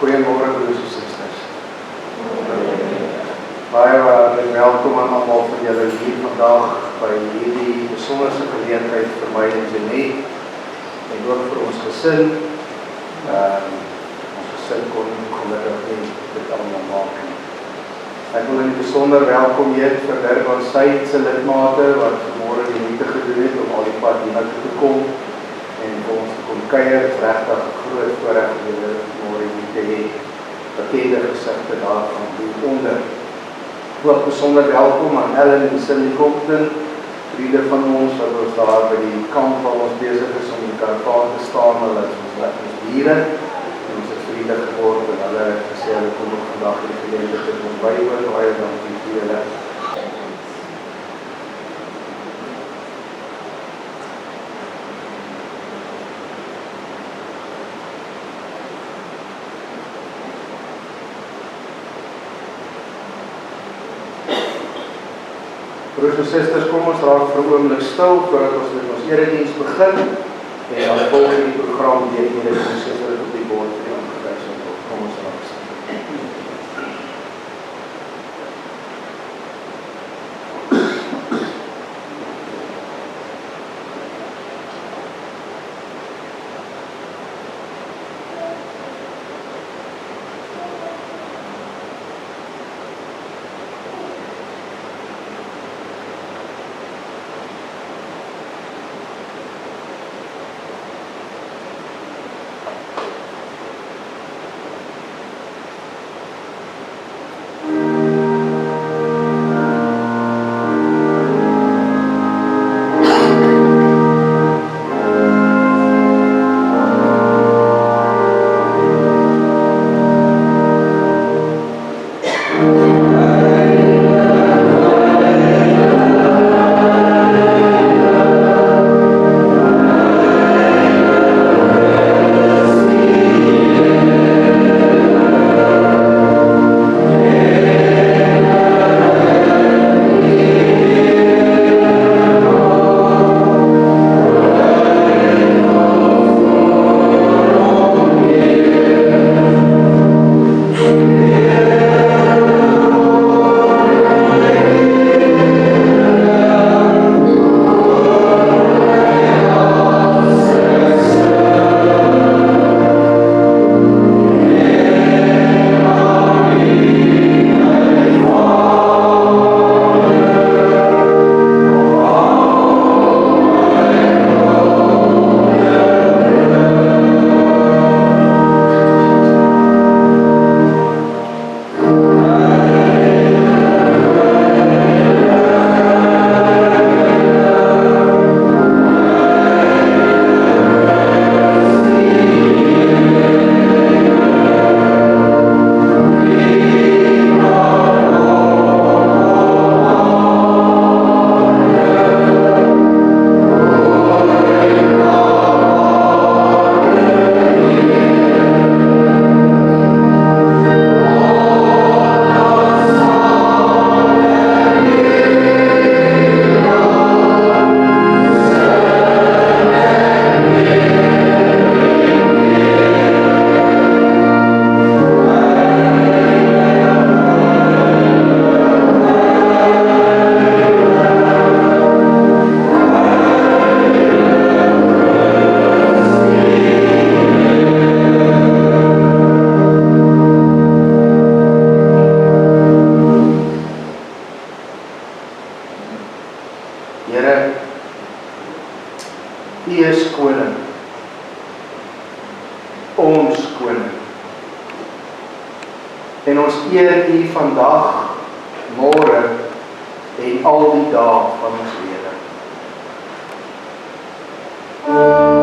Goeiemôre broers en susters. Baie welkom aan almal van julle hier vandag by hierdie besonderse geleentheid vir my en Jeanette en ook vir ons gesin. Ons gesin kon gelukkig nie dit allemaal maak nie. Ek wil in die besonder welkom heet vir Durban Suid se lidmate wat vanmôre die moeite gedoen het om al die pad hiernatoe te kom en vir ons te kom kuier. Dit is regtig 'n groot voorreg om julle vanmôre hier te hê. Bekende gesigte daarvan hieronder. Ook besonder welkom aan Ellen en Cindy Compton, vriende van ons wat ons daar by die kamp waar ons besig is om die karavaan te staan, hulle is ons diere en ons het vriende geword en hulle het gesê hulle kom ook vandag in die geleentheid om bywoon, baie dankie vir julle. Broers en susters, kom ons raak vir 'n oomblik stil voordat ons met ons erediens begin en dan volg die program deur erediens soos dit op die bord vir die aangewys word. Kom ons raak stil. En ons eer U vandag, môre en al die dae van ons lewe. Amen.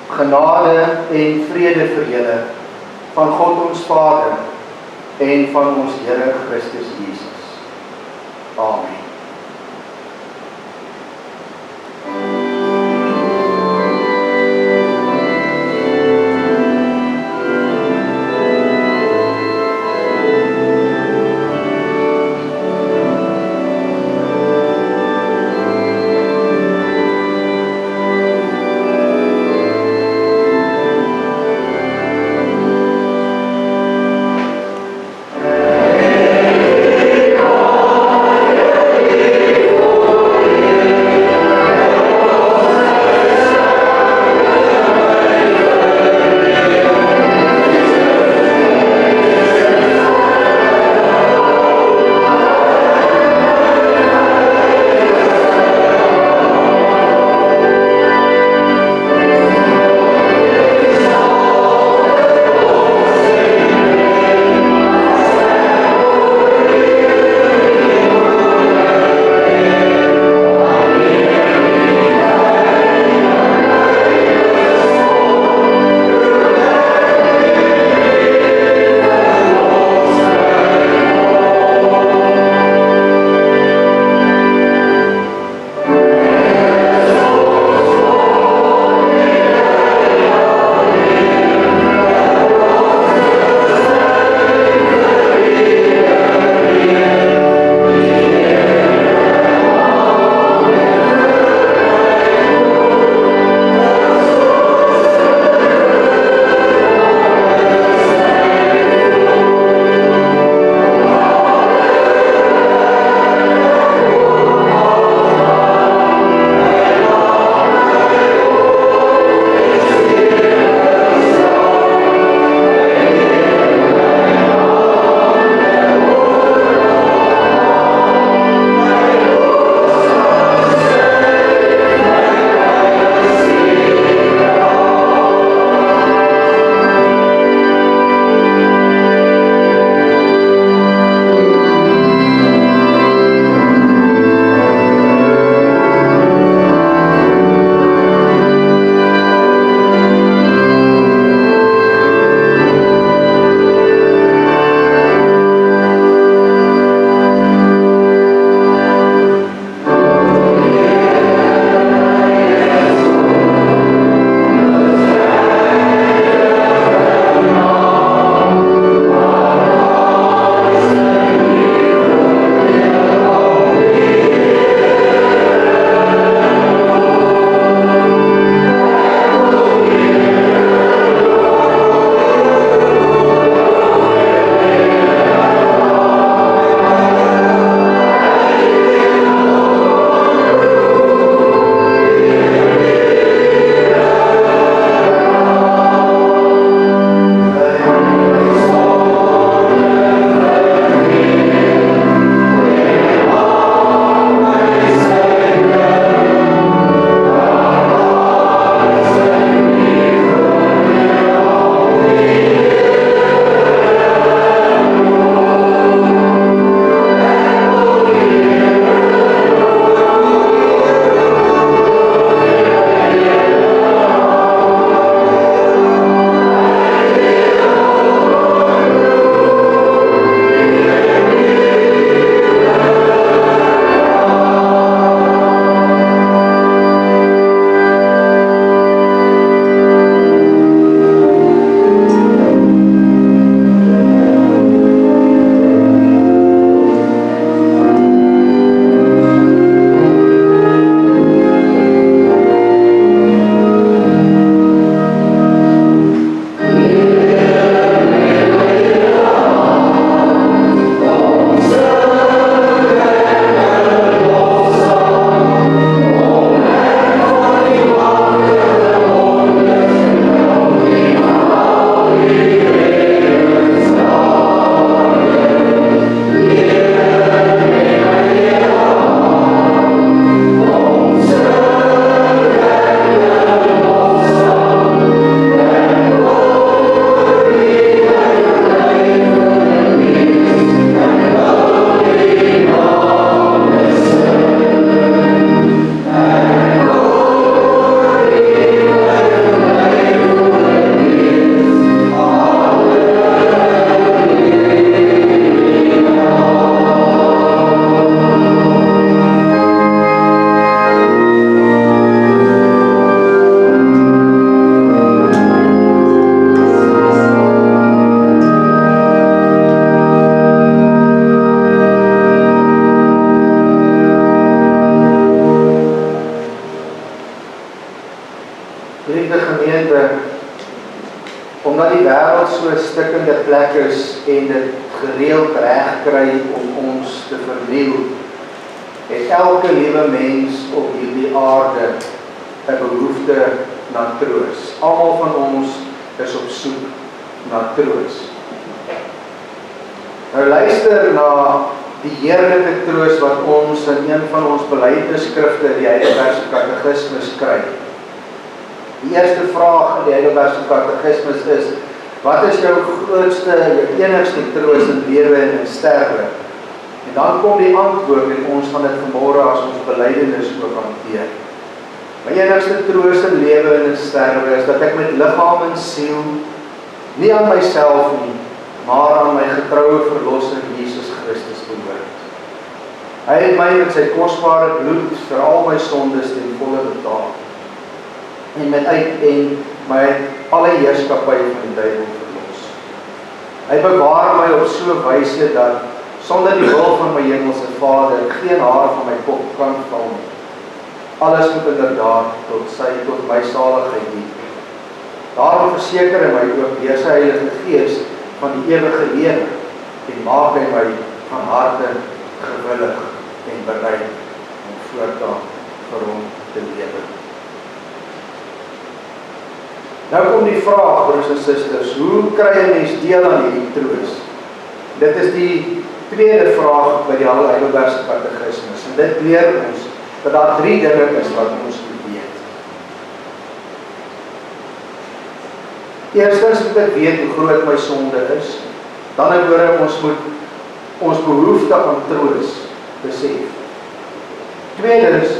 Genade en vrede vir julle van God ons Vader en van ons Here Christus Jesus. Amen. Amen. gemeente, omdat die wêreld so 'n stikkende plek is en dit gereeld reg kry om ons te verniel, het elke liewe mens op hierdie aarde 'n behoefte na troos. Almal van ons is op soek na troos. Nou luister na die heerlike troos wat ons in een van ons belydenisskrifte, die Heidelbergse Katekismes, kry. Die eerste vraag in die Heidelbergse Katekismes is: wat is jou grootste, jou enigste troos in lewe en in sterwe? En dan kom die antwoord en ons gaan dit vanmôre as ons belydenis ook hanteer. My enigste troos in lewe en in sterwe is dat ek met liggaam en siel, nie aan myself nie, maar aan my getroue verlosser Jesus Christus behoort. Hy het my met sy kosbare bloed vir al my sondes ten volle betaal. En my alle heerskappy van die duiwel verlos. Hy bewaar my op so 'n wyse dat sonder die wil van my hemelse Vader geen haar van my kop kan val nie. Alles moet inderdaad tot my saligheid dien. Daarom verseker hy my ook deur sy Heilige Gees van die ewige lewe en maak hy my van harte gewillig en bereid om voortaan vir hom te lewe. Nou kom die vraag, broers en susters, hoe kry 'n mens deel aan hierdie troos? Dit is die tweede vraag by die Heidelbergse Katekismes. En dit leer ons dat daar 3 dinge is wat ons moet weet. Eerstens moet ek weet hoe groot my sonde is. Dan ons moet ons behoefte aan troos besef. Tweedens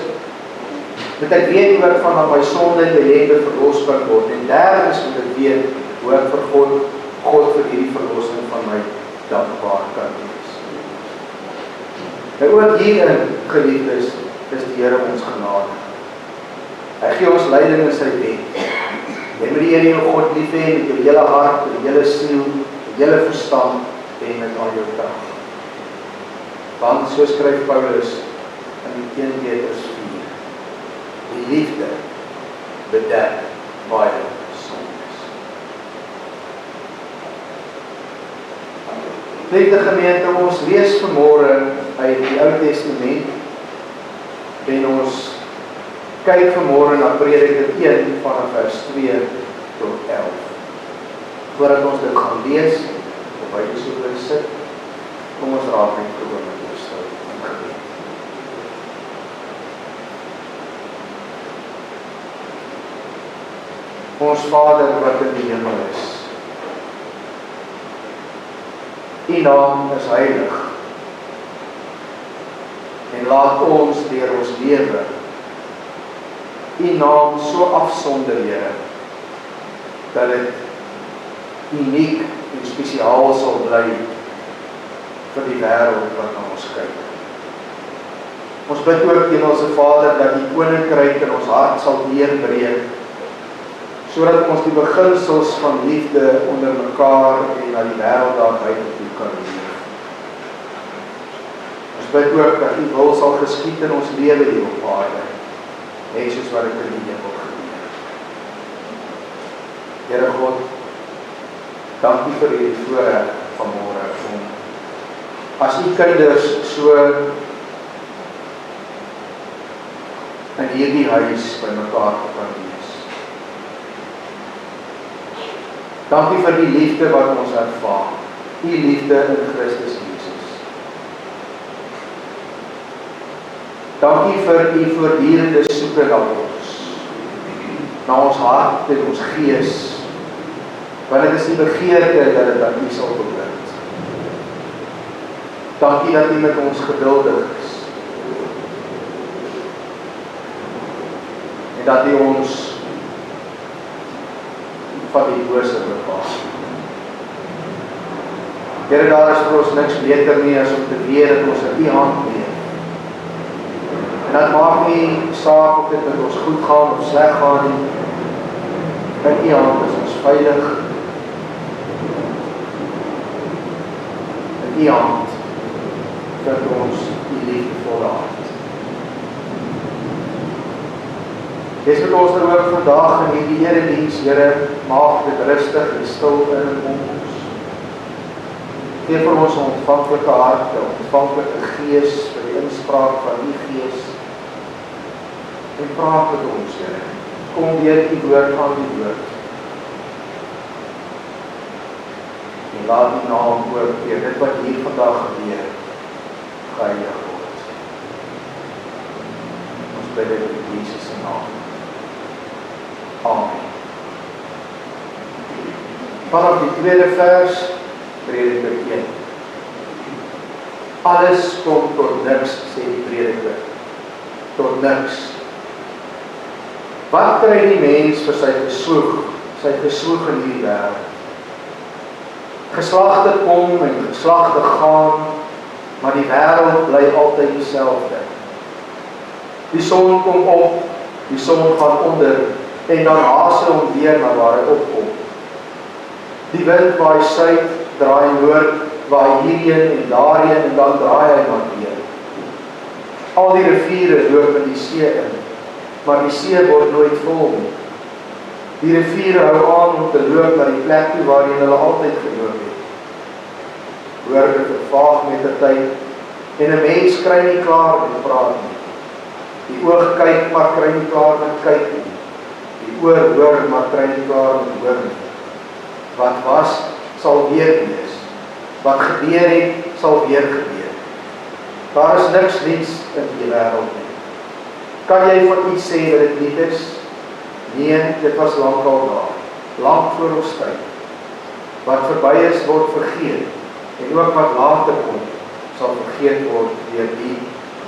moet ek weet hoe ek van my sonde en ellende verlos kan word. En derdens moet ek weet hoe ek vir God vir hierdie verlossing van my dankbaar kan wees. Nou ook hierin, geliefdes, is die Here ons genade. Hy gee ons leiding in sy wet. Jy moet die Here jou God lief hê met jou hele hart, met jou hele siel, met jou hele verstand en met al jou krag. Want so skryf Paulus in 1 Petrus 4, die liefde bedek baie sondes. Liefde gemeente, ons lees vanmôre uit die Ou Testament en ons kyk vanmôre na Prediker 1 vanaf vers 2 tot 11. Voordat ons dit gaan lees, of hy so wil sit, kom ons raak net gewoon met ons stil in gebed. Ons Vader wat in die hemel is, U naam is heilig, en laat ons deur ons lewe U naam so afsonder, Here, dat dit uniek en spesiaal sal bly vir die wêreld wat na ons kyk. Ons bid ook, Hemelse Vader, dat die koninkryk in ons hart sal deurbreek, sodat ons die beginsels van liefde onder mekaar en na die wêreld daar buite toe kan leef. Ons bid ook dat U wil sal geskied in ons lewe hier op aarde, net soos wat dit in die hemel gebeur. Here God, dankie vir U voorreg vanmôre om as U kinders so in hierdie huis by mekaar te kan wees. Dankie vir die liefde wat ons ervaar, U liefde in Christus Jesus. Dankie vir U voortdurende soeke na ons hart en ons gees, want dit is die begeerte dat dit aan U sal behoort. Dankie dat U met ons geduldig is, en dat U ons van die bose bewaar. Here, daar is vir ons niks beter nie as om te weet dat ons in U hand leef. En dat maak nie saak of dit met ons goed gaan of sleg gaan nie. In U hand is ons veilig. In U hand vind ons U liefdevolle hart. Wees met ons er ook vandag in hierdie erediens, Here, maak dit rustig en stil in ons. Gee vir ons 'n ontvanklike hart, 'n ontvanklike gees vir die inspraak van die Gees. En praat met ons, Here. Kom deur die woord aan die woord. En laat die naam ook weer dit wat hier vandag gebeur, geheilig word. Ons bid dit in Jesus se naam. Amen. Vanaf die tweede vers, Prediker 1. Alles kom tot niks, sê die Prediker. Tot niks. Wat kry die mens vir sy geswoeg in hierdie wêreld? Geslagte kom en geslagte gaan, maar die wêreld bly altyd dieselfde. Die son kom op, die son gaan onder, en dan haas hy hom weer na waar hy opkom. Die wind waai suid, draai noord, waai hierheen en daarheen, en dan draai hy maar weer. Al die riviere loop in die see in, maar die see word nooit vol nie. Die riviere hou aan om te loop na die plek toe waarheen hulle altyd geloop het. Woorde vervaag met die tyd, en 'n mens kry nie klaar met praat nie. Die oog kyk, maar kry nie klaar met kyk nie. Die oor hoor, maar kry nie klaar met hoor nie. Wat was, sal weer wees. Wat gebeur het, sal weer gebeur. Daar is niks niets in die wêreld nie. Kan jy van iets sê dat dit nie is? Nee, dit was lankal daar. Lank voor ons tyd. Wat verby is, word vergeet. En ook wat later kom, sal vergeet word deur die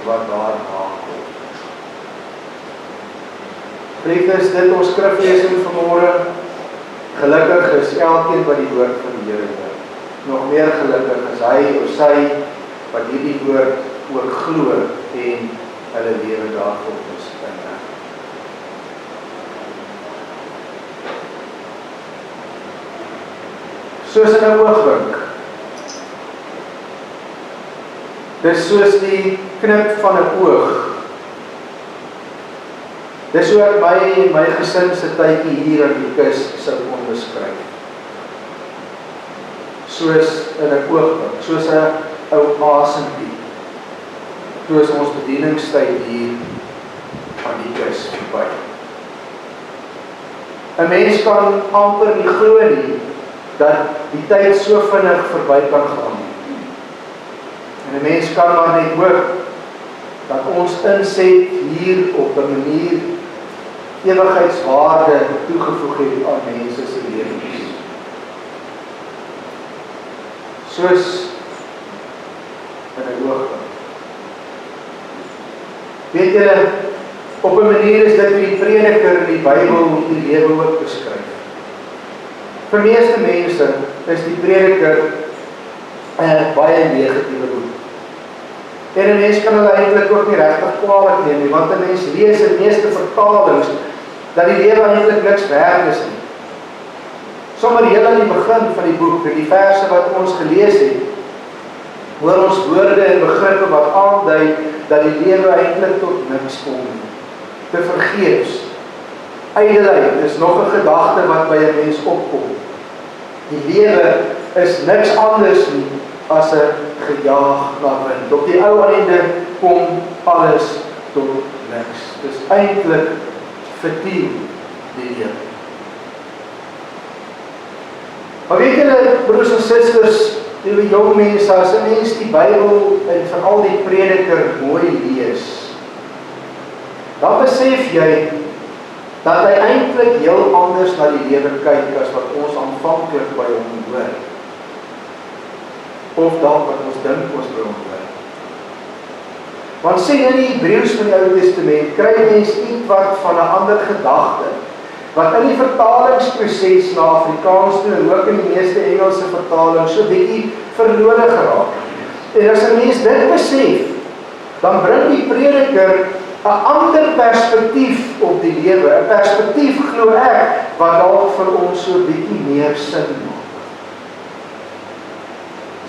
wat daarna kom. Geliefdes, is dit ons skriflesing vanmôre. Gelukkig is elkeen wat die woord van die Here hoor. Nog meer gelukkig is hy of sy wat hierdie woord ook glo en hulle lewe daarvolgens inrig. Soos in 'n oogwink. Dis soos die knip van 'n oog. Dis hoe ek my gesin se tydjie hier aan die kus sou kon beskryf. Soos in 'n oogwink, soos 'n ou asempie. Toe is ons bedieningstyd hier aan die kus verby. 'n Mens kan amper nie glo nie dat die tyd so vinnig verby kan gaan. En 'n mens kan maar net hoop dat ons inset hier op 'n manier ewigheidswaarde toegevoeg het aan mense se lewens. Soos in 'n oogwink. Weet julle, op 'n manier is dit hoe die Prediker in die Bybel die lewe ook beskryf. Vir meeste mense is die Prediker 'n baie negatiewe boek. En 'n mens kan hulle eintlik ook nie regtig kwaad neem nie, want 'n mens lees in meeste vertalings dat die lewe eintlik niks werd is nie. Sommer heel aan die begin van die boek, die verse wat ons gelees het, hoor ons woorde en begrippe wat aandui dat die lewe eintlik tot niks kom nie. Te vergeefs. Ydelheid is nog 'n gedagte wat by 'n mens opkom. Die lewe is niks anders nie as 'n gejaag na wind. Op die ou einde kom alles tot niks. Dis eintlik futiel die lewe. Maar weet julle, broers en susters, die jong mense, as 'n mens die Bybel en veral die Prediker mooi lees, dan besef jy dat hy eintlik heel anders na die lewe kyk as wat ons aanvanklik by hom hoor. Of dalk wat ons dink ons by hom hoor. Want sien in die Hebreëus van die Ou Testament, kry mens ietwat van 'n ander gedagte, wat in die vertalingsproses na Afrikaans toe en ook in die meeste Engelse vertalings so bietjie verlore geraak. En as 'n mens dit besef, dan bring die Prediker 'n ander perspektief op die lewe, 'n perspektief glo ek, wat dalk vir ons so bietjie meer sin maak.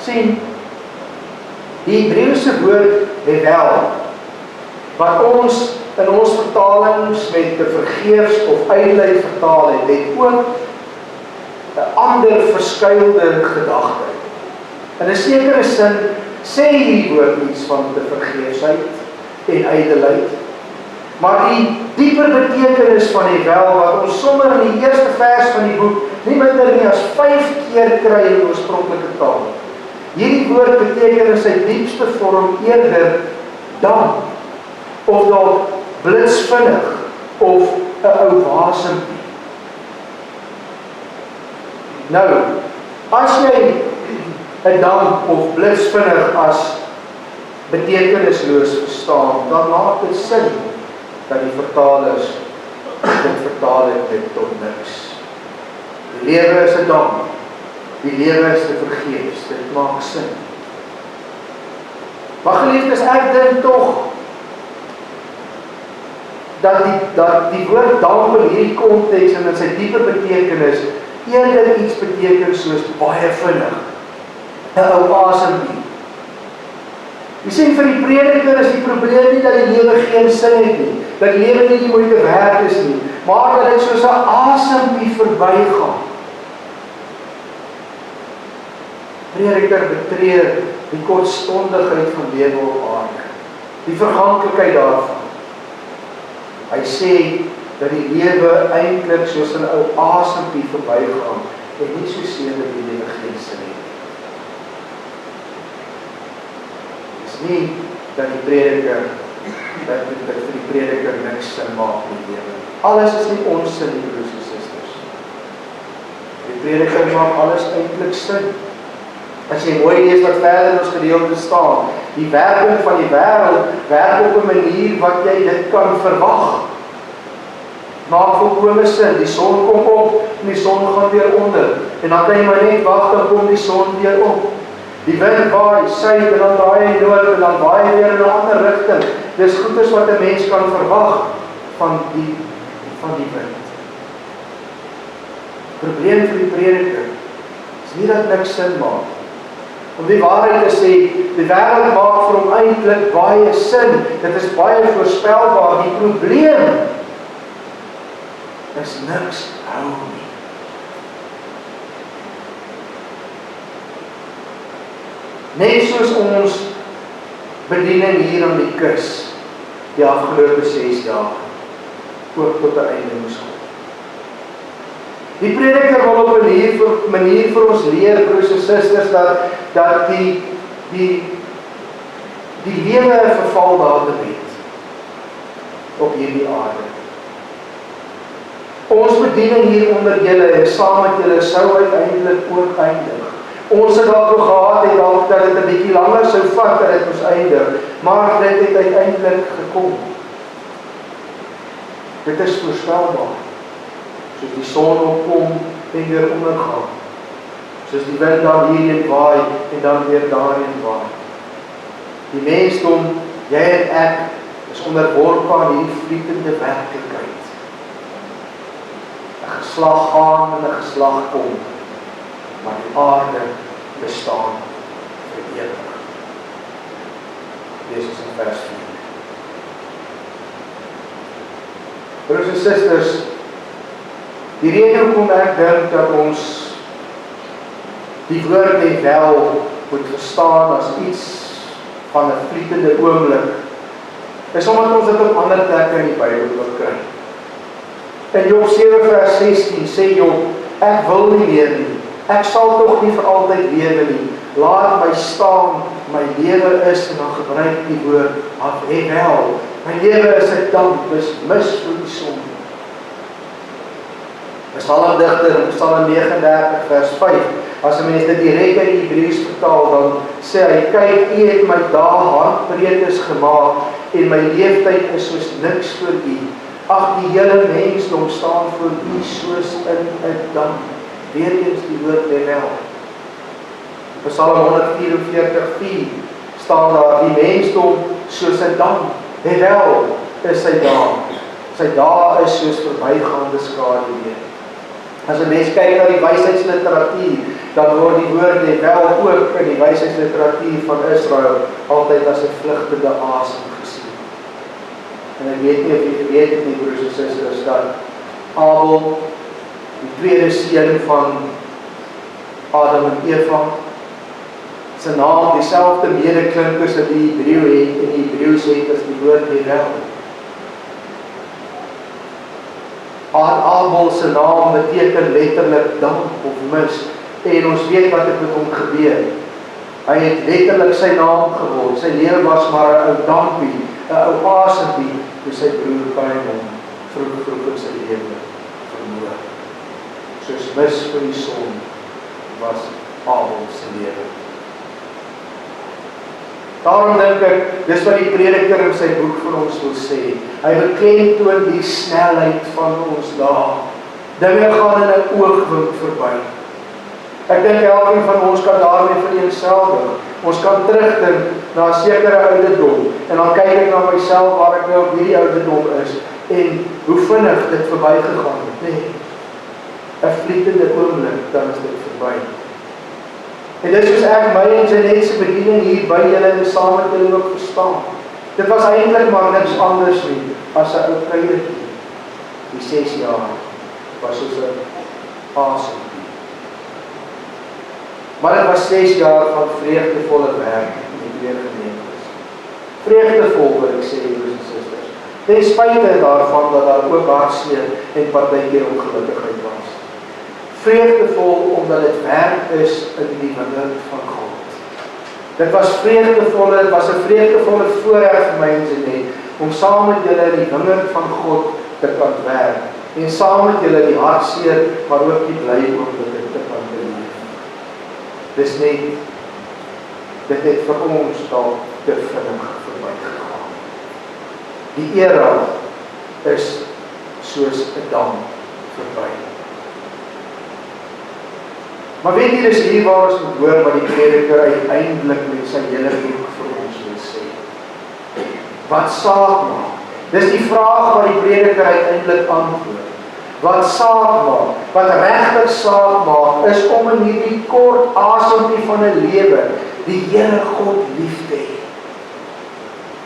Sien, die Hebreëse woord hevel, wat ons in ons vertalings met te vergeefs of uitlei vertaal het ook 'n ander verskuilde gedagte. In 'n sekere sin sê hierdie woord iets van te vergeefsheid en ydelikheid. Maar die dieper betekenis van die wel wat ons sommer in die eerste vers van die boek nie minder nie as 5 keer kry in die oorspronklike taal. Hierdie woord beteken in sy diepste vorm eerder dan, of dalk blitsvinnig, of 'n ou wasempie. Nou, as jy 'n dam of blitsvinnig as betekenisloos verstaan, dan maak dit sin dat die vertalers dit vertaal het tot niks. Die lewe is 'n dam, die lewe is te vergeefs, dit maak sin. Maar geliefdes, ek dink tog dat die woord dam in hierdie konteks en in sy diepe betekenis eerder iets beteken soos baie vinnig, 'n ou asempie. Jy sien, vir die prediker is die probleem nie dat die lewe geen sin het nie, dat die lewe nie die moeite werd is nie, maar dat dit soos 'n asempie verbygaan. Prediker betree die kortstondigheid van lewe op aarde, die verganklikheid daarvan. Hy sê dat die lewe eintlik soos 'n ou asempie verbygaan en nie soseer dat die lewe geen sin het. Dis nie dat die prediker dat vir die prediker niks sin maak in die lewe. Alles is nie onsin nie, broers en susters. Die prediker maak alles eintlik sin. As jy mooi lees wat verder in ons gedeelte staan, die werking van die wêreld werk op 'n manier wat jy dit kan verwag. Maak volkome sin, die son kom op en die son gaan weer onder. En dan kan jy maar net wag, dan kom die son weer op. Die wind waai suid en dan draai hy noord en dan waai hy weer in 'n ander rigting. Dis goeders wat 'n mens kan verwag van die wind. Probleem vir die prediker is nie dat niks sin maak. Om die waarheid te sê, die wêreld maak vir hom eintlik baie sin. Dit is baie voorspelbaar. Die probleem is niks hou nie. Net soos ons bediening hier aan die kus, die afgelope 6 dae, ook tot 'n einde moes kom. Die prediker wil op 'n manier vir ons leer, broers en susters, dat die lewe 'n vervaldatum het op hierdie aarde. Ons bediening hier onder julle en saam met julle sou uiteindelik ook eindig. Ons het dalk gehad het dalk dat dit 'n bietjie langer sou vat dat dit moes eindig, maar dit het uiteindelik gekom. Dit is voorspelbaar. Soos die son opkom en weer ondergaan. Soos die wind dan hierheen waai en dan weer daarheen waai. Die mensdom, jy en ek, is onderworpe aan hierdie vlietende werklikheid. 'n Geslag gaan en 'n geslag kom, maar die aarde bestaan vir ewig. Lees ons in vers 4. Broers en susters, die rede hoekom ek dink dat ons die woord net wel moet verstaan as iets van 'n vlietende oomblik, is omdat ons dit op ander plekke in die Bybel ook kry. In Job 7 vers 16 sê Job, ek wil nie meer nie, ek sal tog nie vir altyd lewe nie, laat my staan, my lewe is, en dan gebruik die woord, wel, my lewe is 'n damp, is mis vir die son. Een psalmdigter in Psalm 39 vers 5, as 'n mens dit direk in die Hebreëus vertaal, dan sê hy, kyk, U het my dae handbreedtes gemaak, en my leeftyd is soos niks vir U. Ag, die hele mensdom staan voor U soos in 'n damp. Weer eens die woord wel. In Psalm 144:4 staan daar, die mensdom soos 'n damp. Wel is sy dae. Sy dae is soos verbygaande skaduwee. As 'n mens kyk na die wysheidsliteratuur, dan word die woord wel ook in die wysheidsliteratuur van Israel altyd as 'n vlugtende asem gesien. En ek weet nie of jy weet het nie, broers en susters, dat Abel, die tweede seun van Adam en Eva, sy naam dieselfde medeklink as die Hebreeu het, en die Hebreeus het as die woord Herel. Abel se naam beteken letterlik damp of mis, en ons weet wat het met hom gebeur. Hy het letterlik sy naam geword, sy lewe was maar 'n ou dampie, 'n ou asempie, toe sy broer Kain hom vroeg in sy lewe vermoor. Soos mis vir die son was Abel se lewe. Daarom dink ek, dis wat die prediker in sy boek vir ons wil sê. Hy beklemtoon die snelheid van ons dae. Dinge gaan in 'n oogwink verby. Ek dink elkeen van ons kan daarmee vereenselwig. Ons kan terugdink na 'n sekere ouderdom, en dan kyk ek na myself waar ek nou op hierdie ouderdom is, en hoe vinnig dit verbygegaan het, nee. 'n vlietende oomblik, dan is dit verby. En dit soos ek my en Jeanette se bediening hier by julle en saam met julle ook verstaan. Dit was eintlik maar niks anders nie as 'n ou kuiertjie. Die 6 jaar was soos 'n asempie. Maar dit was 6 jaar van vreugdevolle werk in die twee gemeentes. Vreugdevol wil ek sê, broers en susters. Ten spyte daarvan dat daar ook hartseer en partykeer ongelukkigheid was. Vreugdevol omdat dit werk is in die wingerd van God. Dit was vreugdevol, dit was 'n vreugdevolle voorreg vir my en Jeanette om saam met julle in die wingerd van God te kan werk en saam met julle die hartseer, maar ook die bly oomblikke te kan beleef. Dis net, dit het vir ons dalk te vinnig verbygegaan. Die era is soos 'n dam verby. Maar weet jy, dis hier waar ons moet hoor wat die prediker uiteindelik met sy hele boek vir ons wil sê. Wat saak maak? Dis die vraag wat die prediker uiteindelik antwoord. Wat saak maak, wat regtig saak maak, is om in hierdie kort asempie van 'n lewe die Here God lief te hê.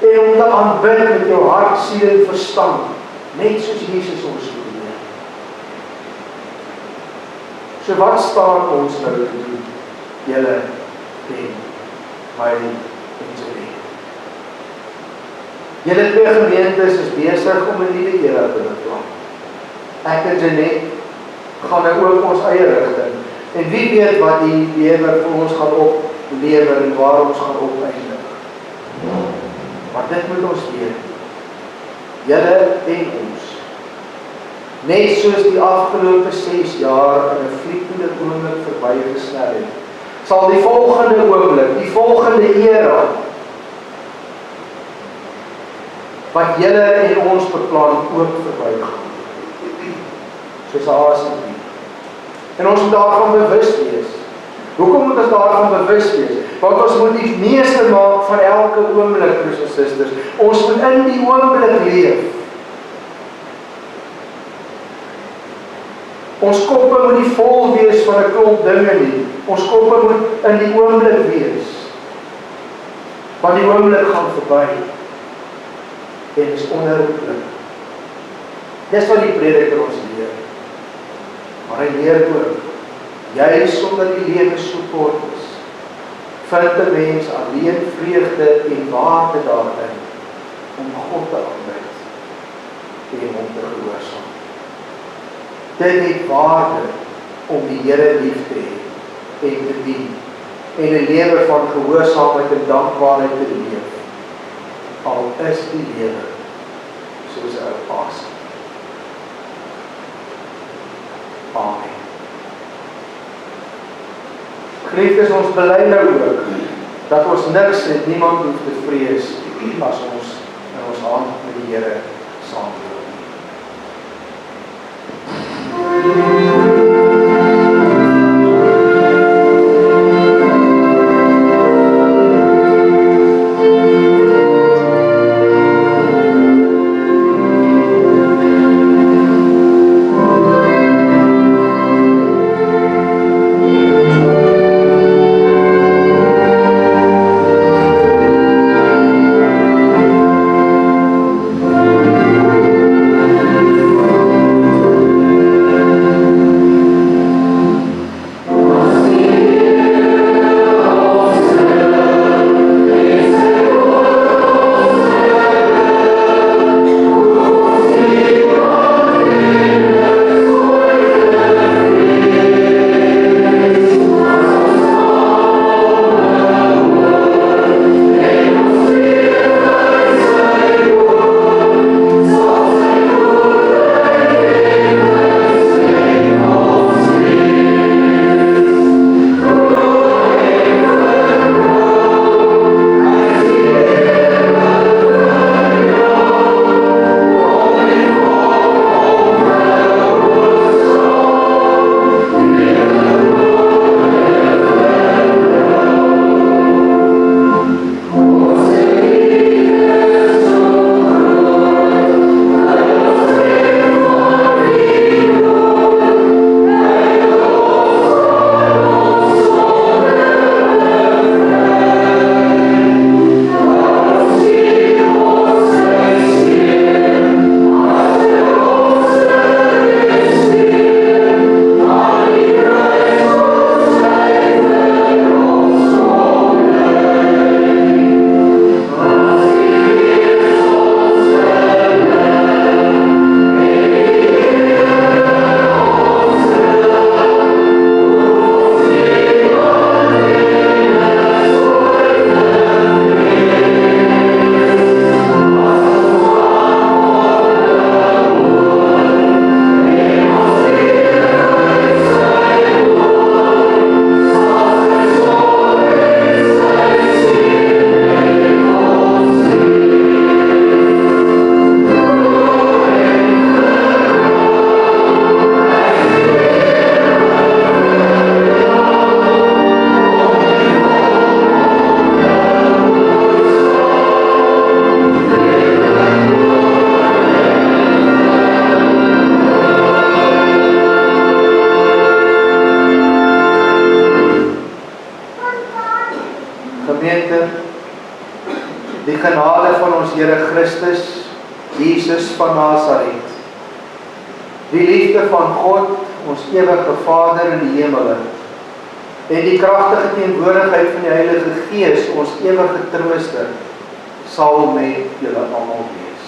En om te aanbid met jou hart, siel en verstand, net soos Jesus ons leer. So wat staan ons nou te doen? Julle en my en Jeanette. Julle twee gemeentes is besig om 'n nuwe era te beplan. Ek en Jeanette gaan nou ook ons eie rigting. En wie weet wat die lewe vir ons gaan oplewer en waar ons gaan opeindig. Maar dit moet ons weet. Julle en ons. Net soos die afgelope 6 jaar in 'n vliegende oomblik verbygesnel het, sal die volgende oomblik, die volgende era, wat julle en ons beplan ook verbygaan. Soos 'n asempie. En ons moet daarvan bewus wees. Hoekom moet ons daarvan bewus wees? Want ons moet die meeste maak van elke oomblik, broers en susters. Ons moet in die oomblik leef. Ons koppe moet nie vol wees van 'n klomp dinge nie. Ons koppe moet in die oomblik wees. Want die oomblik gaan verby. En is onherroepelik. Dis wat die prediker ons leer. Maar hy leer ook, jy sonder die lewe so kort is, vind 'n mens alleen vreugde en waarde daarin om God te aanbid en hom te gehoorsaam. Dit het waarde om die Here lief te hê en te dien en 'n lewe van gehoorsaamheid en dankbaarheid te leef. Al is die lewe soos 'n asem. Amen. Geliefdes, ons bely nou ook dat ons niks en niemand hoef te vrees as ons in ons hand met die Here saamloop. Vader, die genade van ons Here Christus, Jesus van Nasaret, die liefde van God, ons ewige Vader in die hemele, en die kragtige teenwoordigheid van die Heilige Gees, ons ewige trooster, sal met julle almal wees.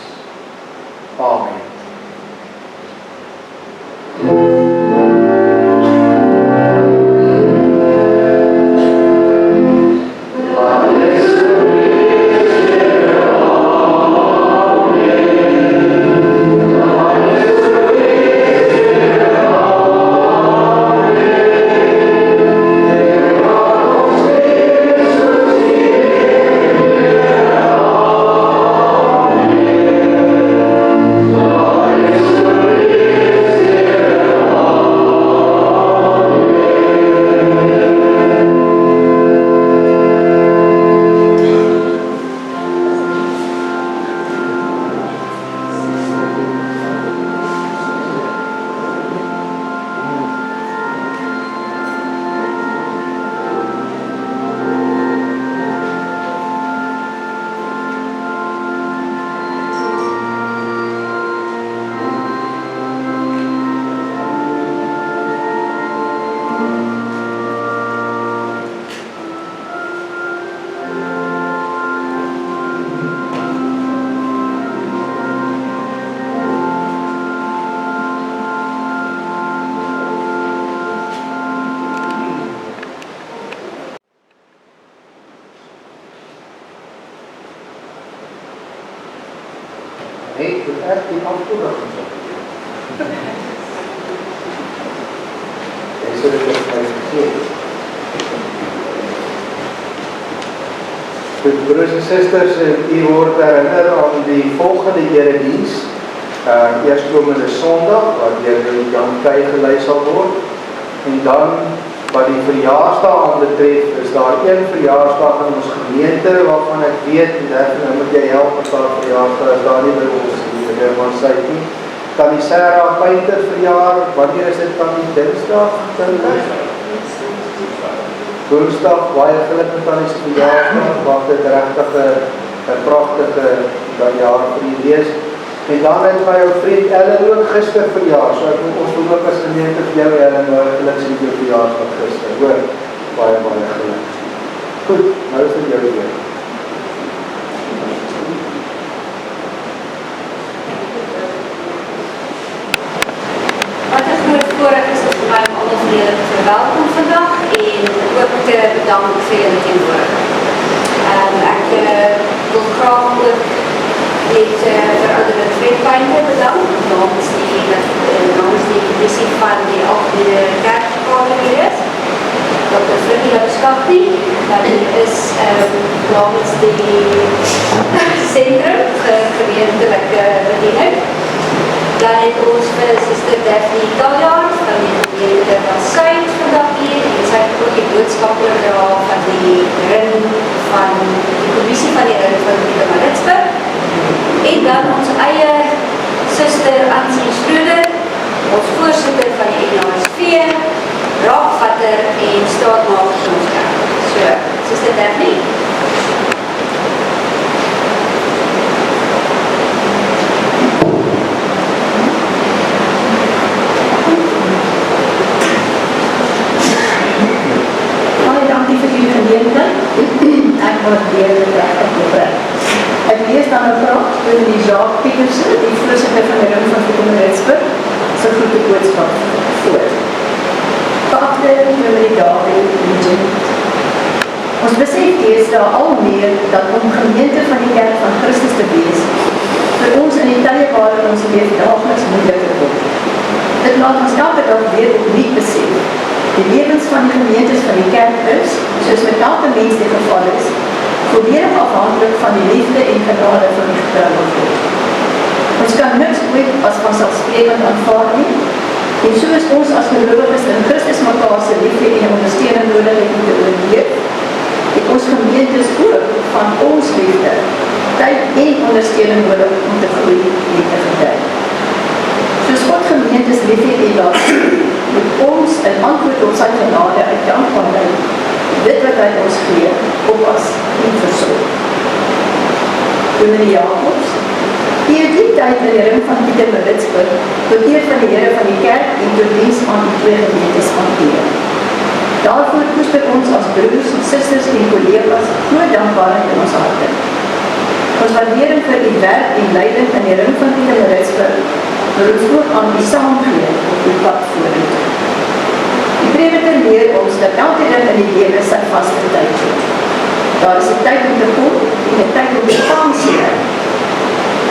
Amen. Het het echt die afkondiging zo. Jy sê dit is my vergeet. Broers en susters, u word herinner aan die volgende erediens, eerstkomende Sondag, wat deur Jan Kay gelei sal word, en dan wat die verjaarsdag aanbetref, is daar een verjaarsdag in ons gemeente waarvan ek weet, en daarvan moet jy help as daar verjaarsdag is, daar nie by ons in Durban-Suid nie. Tannie Sarah Painter verjaar, wanneer is dit Tannie Dinsdag? Woensdag, baie geluk met Tannie se verjaarsdag, wat dit regtig 'n pragtige jaar vir u wees. En dan het my ou vriend Ellen ook gister verjaar, so ek moet ons ook as gemeente vir jou Ellen, geluk sien jou verjaarsdag gister, hoor, baie geluk. Goed, nou is dit jou weer. Wat 'n groot voorreg is dit vir my om almal van julle te verwelkom vandag en ook te bedank vir julle teenwoordigheid. Ek wil graag ook net vir ouderlike Fred Painter bedank namens die visie van die algemene kerkvergadering hier is. Dr. Frikkie Lipskagti, dat hier is namens die Sentrum vir Gemeentelike Bediening. Dan het ons vir Suster Daphne Taljaard van die gemeente van Suid vandag hier en sy het ook die boodskap oordra van die kommissie van die ring van die Maritsburg. En dan ons eie Suster Ansie Schroeder, ons voorsitter van die NASV, raadvatter en staatmaker van ons kerk. So, Suster Daphne. Ek waardeer dit regtig opreg. Ek lees dan 'n vraag oor die Jacques Pieterse, die voorsitter van die ring van die Maritsburg, se groete boodskap voor. Geagte Meneer David Regent, ons besef deesdae al meer dat om gemeente van die kerk van Christus te wees, vir ons in die tye waarin ons leef daagliks moeiliker word. Dit laat ons elke dag weer opnuut besef. Die lewens van die gemeentes van die kerk is, soos met elke mens die geval is, volledig afhanklik van die liefde en genade van die getrouwe God. Ons kan niks ooit as vanselfsprekend aanvaar nie, en soos ons as gelowiges in Christus mekaar se liefde en ondersteuning nodig het om te oorleef, het ons gemeentes ook van ons liefde, tyd en ondersteuning nodig om te groei en te gedei. Soos God gemeentes liefde en laat, moet ons in antwoord op sy genade uit dankbaarheid dit wat hy ons gee, oppas en versorg. Dominee Jacobs, die het die tyd in die ring van Pietermaritzburg tot eer van die Here van die kerk en tot diens aan die 2 gemeentes hanteer. Daarvoor koester ons as broers, susters en collega's groot dankbaarheid in ons harte. Ons waardering vir die werk en leiding in die ring van Pietermaritzburg wil ons ook aan die saamgee op die pad vorentoe. Die prediker leer ons dat elke ding in die lewe sy vaste tyd het. Daar is 'n tyd om te kom en 'n tyd om te vakansie.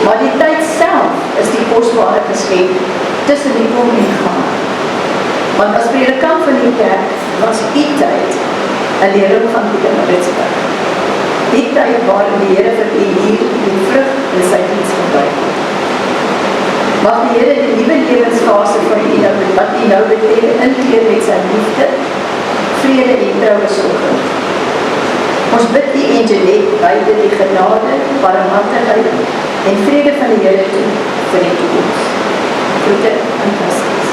Maar die tyd self is die kosbare geskenk tussen die kom en gaan. Want as predikant van die kerk was die tyd in die ring van Pietermaritzburg. Die tyd waarin die Here vir u hier die vrug in sy diens gebruik. Mag die Here die nuwe lewensfase van u wat u nou betref inkleed met sy liefde, vrede en troue sorg. Ons bid die en Jeanette beide die genade, barmhartigheid en vrede van die Here toe vir die toekoms. Groete en Christus.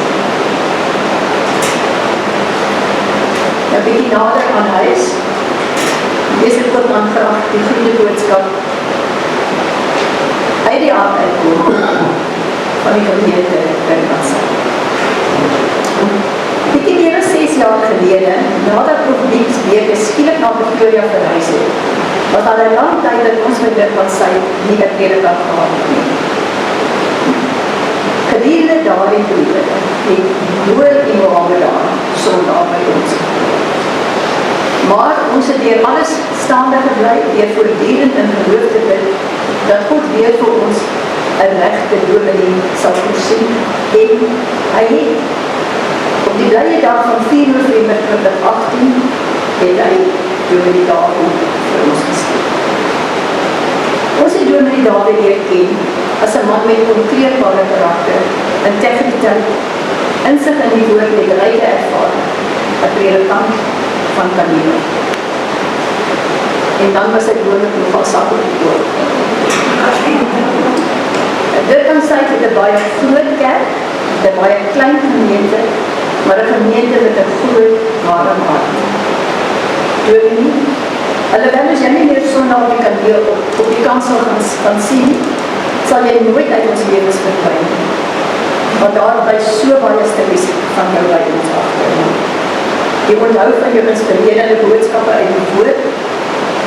Nou bietjie nader aan huis. Lees ek ook dan graag die goeie boodskap uit die hart uitkom van die gemeente Bergmansa. Bietjie meer as 6 jaar gelede, nadat Prof. Dieks Beke skielik na Pretoria verhuis het, was al 'n lang tyd dat ons met Bergmansa nie 'n predikant gehad het nie. Gedurende daardie periode het Noor en Mohammedan sondaar by ons. Maar ons het deur alles staande gebly, deur voortdurend in geloof te bid, dat God weer vir ons 'n regte dominee sal voorsien, en hy het. Op die blye dag van 4 November 2018 het hy dominee David vir ons gestuur. Ons het dominee David leer ken as 'n man met onkreukbare karakter, integriteit, insig in die woord met ryke ervaring, 'n predikant van Kanino. En dan was hy gewoonlik nogal sak op die woord. Dit kan sê dat 'n baie groot kerk, 'n baie klein gemeente, maar 'n gemeente met 'n groot warm hart. Dominee, alhoewel as jy nie meer Sondag op die kaneel op die kansel gaan sien, sal jy nooit uit ons lewens verdwyn. Want daar bly so baie stukkies van jou by ons agter. Die onthou van jou inspirerende boodskappe uit die woord,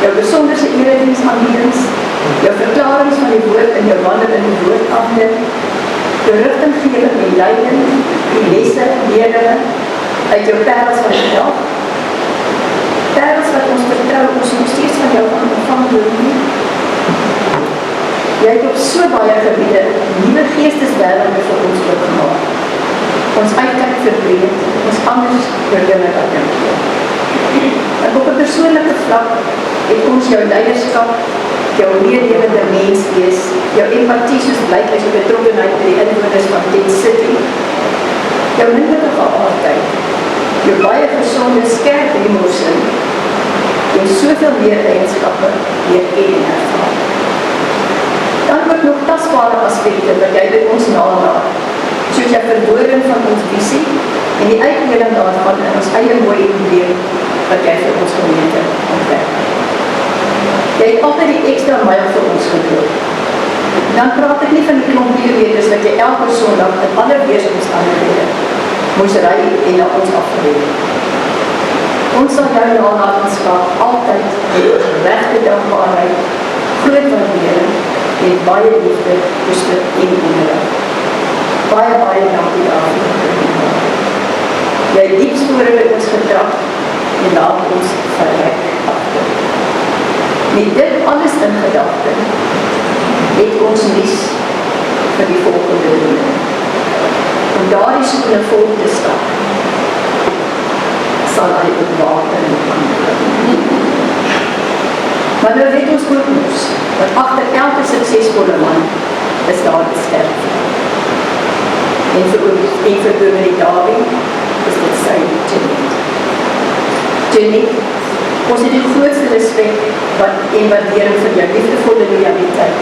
jou besonderse erediensaanbiedings, jou verklarings van die woord en jou wandel in die woordande, jou rigtinggewing en leiding, die lesse, leringe uit jou parels van die dag, parels wat ons vertrou, ons nog steeds van jou ontvang dominee. Jy het op so baie gebiede nuwe geesteswêrelde vir ons oopgemaak. Ons uitkyk verbreed, ons anders oor dinge wat jou gee. En op 'n persoonlike vlak het ons jou leierskap, jou meelewende mens wees, jou empatie soos blyk as jou betrokkenheid by die inwoners van Tent City, jou minderige aardheid, jou baie gesonde skerp humorsin en soveel meer eienskappe leer ken en ervaar. Dan ook nog tasbare aspekte wat jy by ons nalaat, soos jou verwoording van ons visie en die uitbeelding daarvan in ons eie mooi idee wat jy vir ons gemeente ontwerp. Jy het altyd die extra myl vir ons gedoen. Dan praat ek nie van die klomp kilometers wat jy elke Sondag in alle weersomstandighede moes ry en na ons afgeweer. Ons sal jou nalatenskap altyd met regte dankbaarheid, groot waardering en baie liefde koester en onderhou. Baie dankie daarvoor. Jy het diep spore by ons getrap en laat ons verrek agter. Met dit alles in gedagte het ons nuus vir die volgende doel. Om daardie skoene vol te stap, sal hy op water moet. Maar nou weet ons goed ons, dat agter elke suksesvolle man is daar 'n sterkte. En vir dominee David is dit sy Jeanette. Jeanette, ons het die grootste respek en waardering vir jou liefdevolle loyaliteit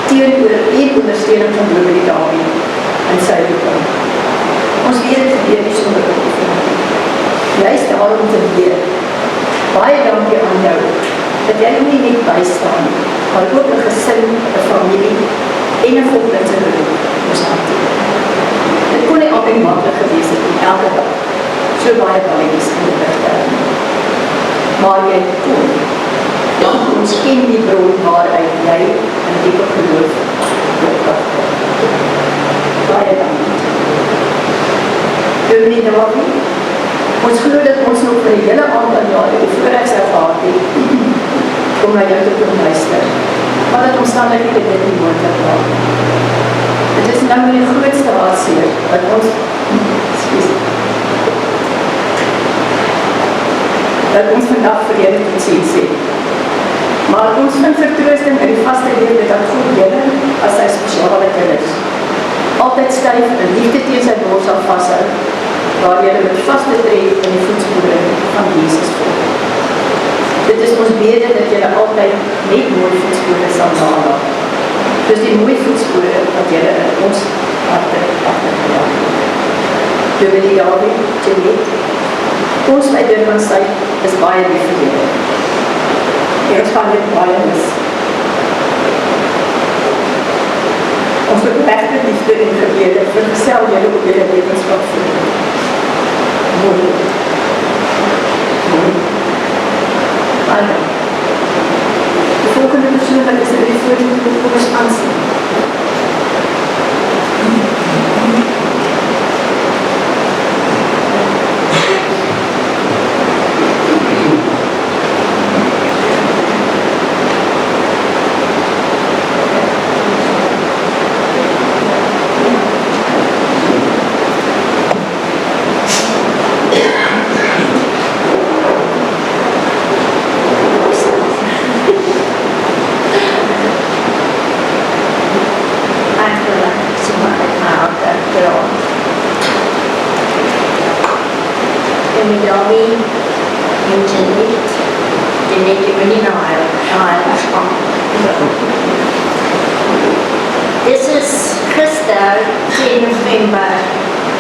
teenoor en ondersteuning van dominee David en sy roeping. Ons weet dit gebeur nie sonder oefening. Jy is daar om te leer, Baie dankie aan jou, dat jy nie net bystaan, maar ook 'n gesin, 'n familie en 'n volkse beroep moes hanteer. Dit kon nie altyd maklik gewees het en elke dag so baie balletjies in die weg te hou. Maar jy kon, want ons ken die bron waaruit jy in diepe geloof opdrag het. Baie dankie. Dominee Dawie, ons glo dat ons nog vir 'n hele aantal jare die voorreg sou gehad het om na jou te kom luister, maar dat omstandighede dit nie moontlik maak. Dit is nou die grootste hartseer wat ons vandag vir julle tot sien sê. Maar ons vind vertroosting in die vaste lewe dat God julle as sy spesiale kinders altyd styf en liefde teen sy bors sal vashou, waar julle met vaste tred in die voetspore van Jesus volg. Dit is ons bede dat julle altyd net mooi voetspore sal nalaat. Dus die mooi voetspore wat julle in ons harte agtergelaat het. Dominee Dawie, Jeanette, ons by Durbansuid is baie lief vir julle. Ons gaan dit baie mis. Ons oprechte liefde en gebede vergesel julle op julle wetenskap voeren. Mooi. Mooi. Baie dank. De volgende persoon wat is er die voorliefde voor ons aansien. This is Christa, 10 November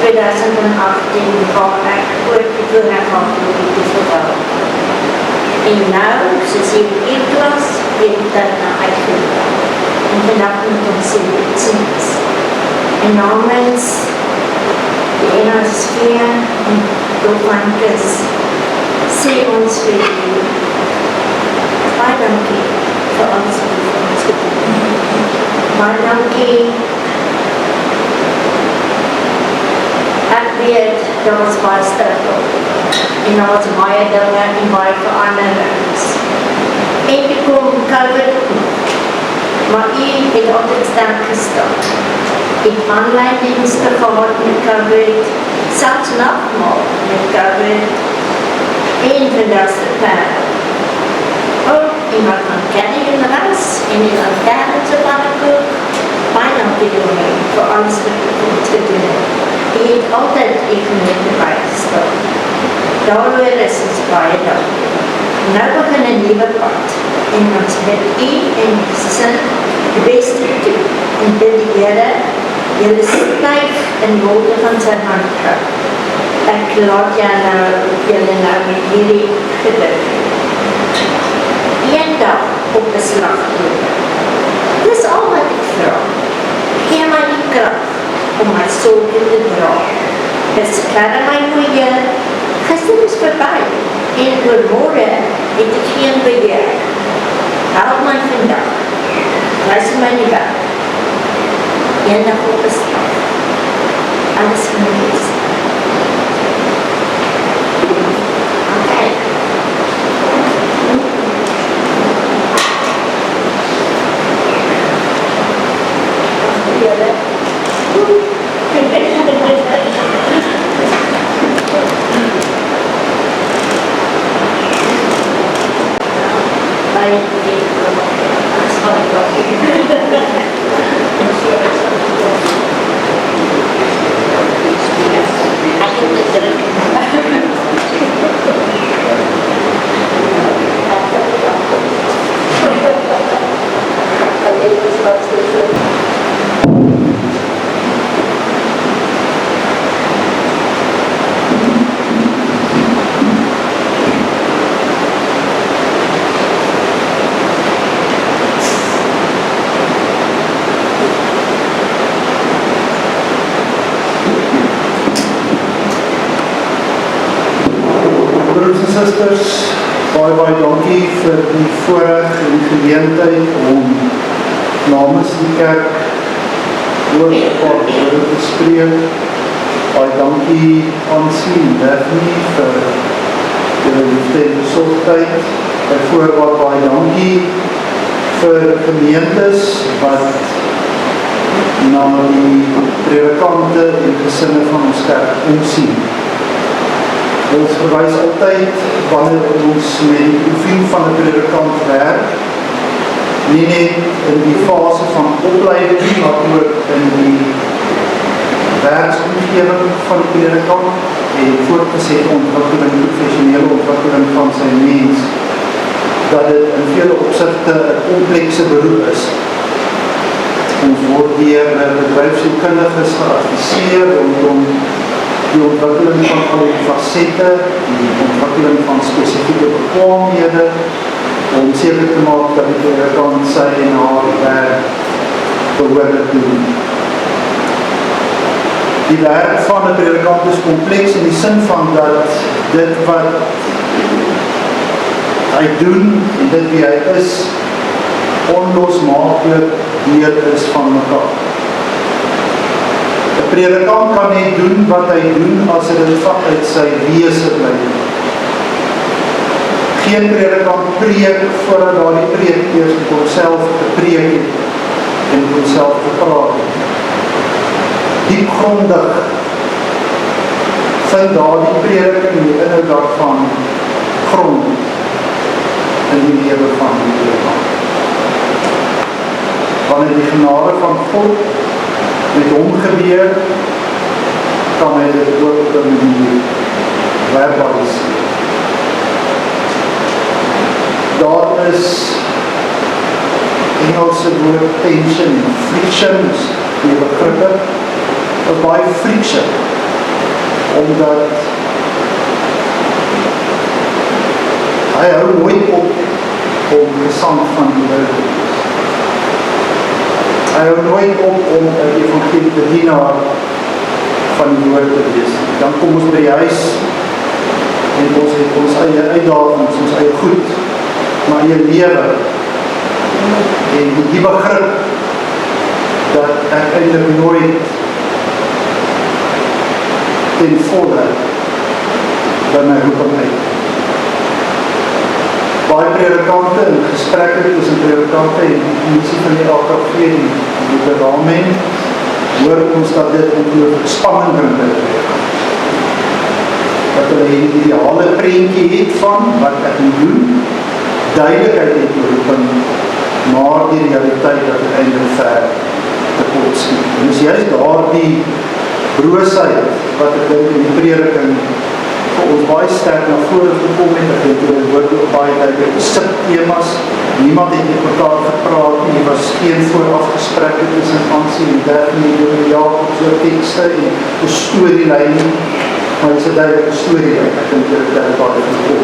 2018, waar ek ooit die voorrecht had om dit te vertellen. En nou, soos hier in die klas, het die tyd na uitgegaan. En vandag moet ons sien. En namens die NSV en Dolfmankes sê ons vir die baie dankie vir alles wat vir ons gedoen. Baie dankie. Ek weet, daar was baie struggle. En daar was baie dinge en baie veranderings. En toe kom COVID, maar u het altyd sterk gestaan. Het online dienste gehad met COVID, selfs nagmaal met COVID, en vandag se plan. En wat van Kenny en Ras en die lanterns op Annekoek, baie dankie daarmee vir alles wat u vir ons gedoen het. U het altyd economie bygestaan. Daaroor is ons baie dankie. Nou begin 'n nuwe pad en ons met u en die gesin die beste toe. En bid die Here, julle styf in wolke van sy hand hou. Ek laat julle nou met hierdie gedink. Een dag op 'n slagtone. Dis al wat ek vra. Gee my die krag om my sorge te dra. Beskerm my moeie. Gister is verby en oor môre het ek geen beheer. Help my vandag. Wys my die weg. Een dag op 'n slag. Alles van die beste. Okay. broers en susters, baie dankie vir die voorreg en die geleentheid om namens die kerk oor 'n paar woorde te spreek. Baie dankie aan Sien Daphne vir julle liefde en besorgdheid. Byvoorbeeld baie dankie vir gemeentes wat na die predikante en gesinne van ons kerk omsien. Ons verwys altyd wanneer ons met die oefening van 'n predikant werk, nie net in die fase van opleiding, maar ook in die werksomgewing van die predikant en voortgesette ontwikkeling, professionele ontwikkeling van sy mens, dat dit in vele opsigte 'n komplekse beroep is. Ons word deur bedryfsielkundiges geadviseer rondom die ontwikkeling van al die fasette, die ontwikkeling van spesifieke bekwaamhede, om seker te maak dat die predikant sy en haar werk behoorlik doen. Die werk van 'n predikant is kompleks in die sin van dat dit wat hy doen en dit wie hy is, onlosmaaklik deel is van mekaar. 'n Predikant kan net doen wat hy doen as hy dit uit sy wese bly doen. Geen predikant preek voordat daardie preek eers met homself gepreek het en met homself gepraat het. Diepgrondig vind daardie prediking die inhoud daarvan grond in die lewe van die predikant. Wanneer die genade van God met hom gebeur, kan hy dit ook op 'n manier verbaliseer. Daar is Engelse woord tension en friction, die begrippe, is baie friction, omdat hy hou nooit op om gesang van die Here te wees. Hy hou nooit op om 'n evangelie bedienaar van die woord te wees. Dan kom ons by die huis en ons het ons eie uitdagings, ons eie goed, maar eie lewe. En die begrip dat ek eintlik nooit ten volle by my roeping uit. Baie predikante in gesprekke tussen predikante en die missie van die AKV en die beraaming, hoor ons dat dit ongelooflik spanning bring by die predikant. Dat hulle 'n ideale prentjie het van wat ek moet doen, duidelikheid het oor roeping, maar die realiteit dat dit eintlik ver te kort skiet. En dis juist daardie broosheid wat ek dink in die prediking vir ons baie sterk na vore gekom het. Ek dink dit word ook baie duidelike subtemas. Niemand het met mekaar gepraat nie. Daar was geen voorafgesprekke tussen Ansie en Daphne oor die Jakob se tekste en 'n storielyn nie. Maar dit is 'n duidelike storielyn. Ek dink dit het baie gekom.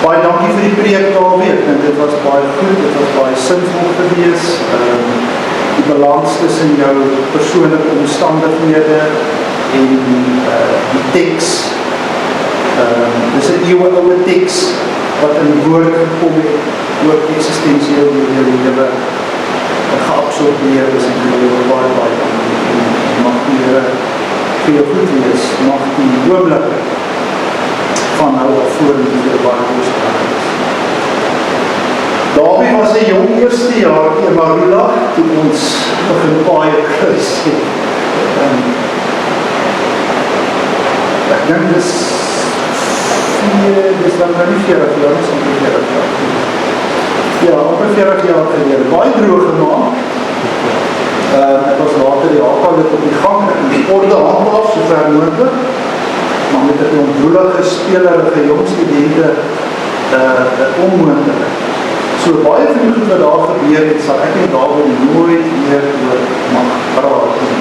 Baie dankie vir die preek daarmee. Ek dink dit was baie goed, dit was baie sinvol geweest. Die balans tussen jou persoonlike omstandighede en die teks. Dis 'n eeuwenoude teks wat in die woord gekom het, ook eksistensieel deur die lewe geabsorbeer is en baie dankie. Mag die Here vir jou goed wees, mag die oomblik van nou af vorentoe baie kosbaar is. Dawie was 'n jong eerstejaar in Marula toe ons begin paai kruis het. Ek dink dis dan nou nie 40 jaar, dis amper 40 jaar. Ja, amper 40 jaar gelede. Baie droog gemaak. Ek was later die haalpaal op die gang, ek het die orde handhaaf, so ver moontlik. Maar met 'n ondoelige, spelerige jong studente onmoontlik. So baie van die goed wat daar gebeur het, sal ek nie daaroor nooit meer oor mag praat nie.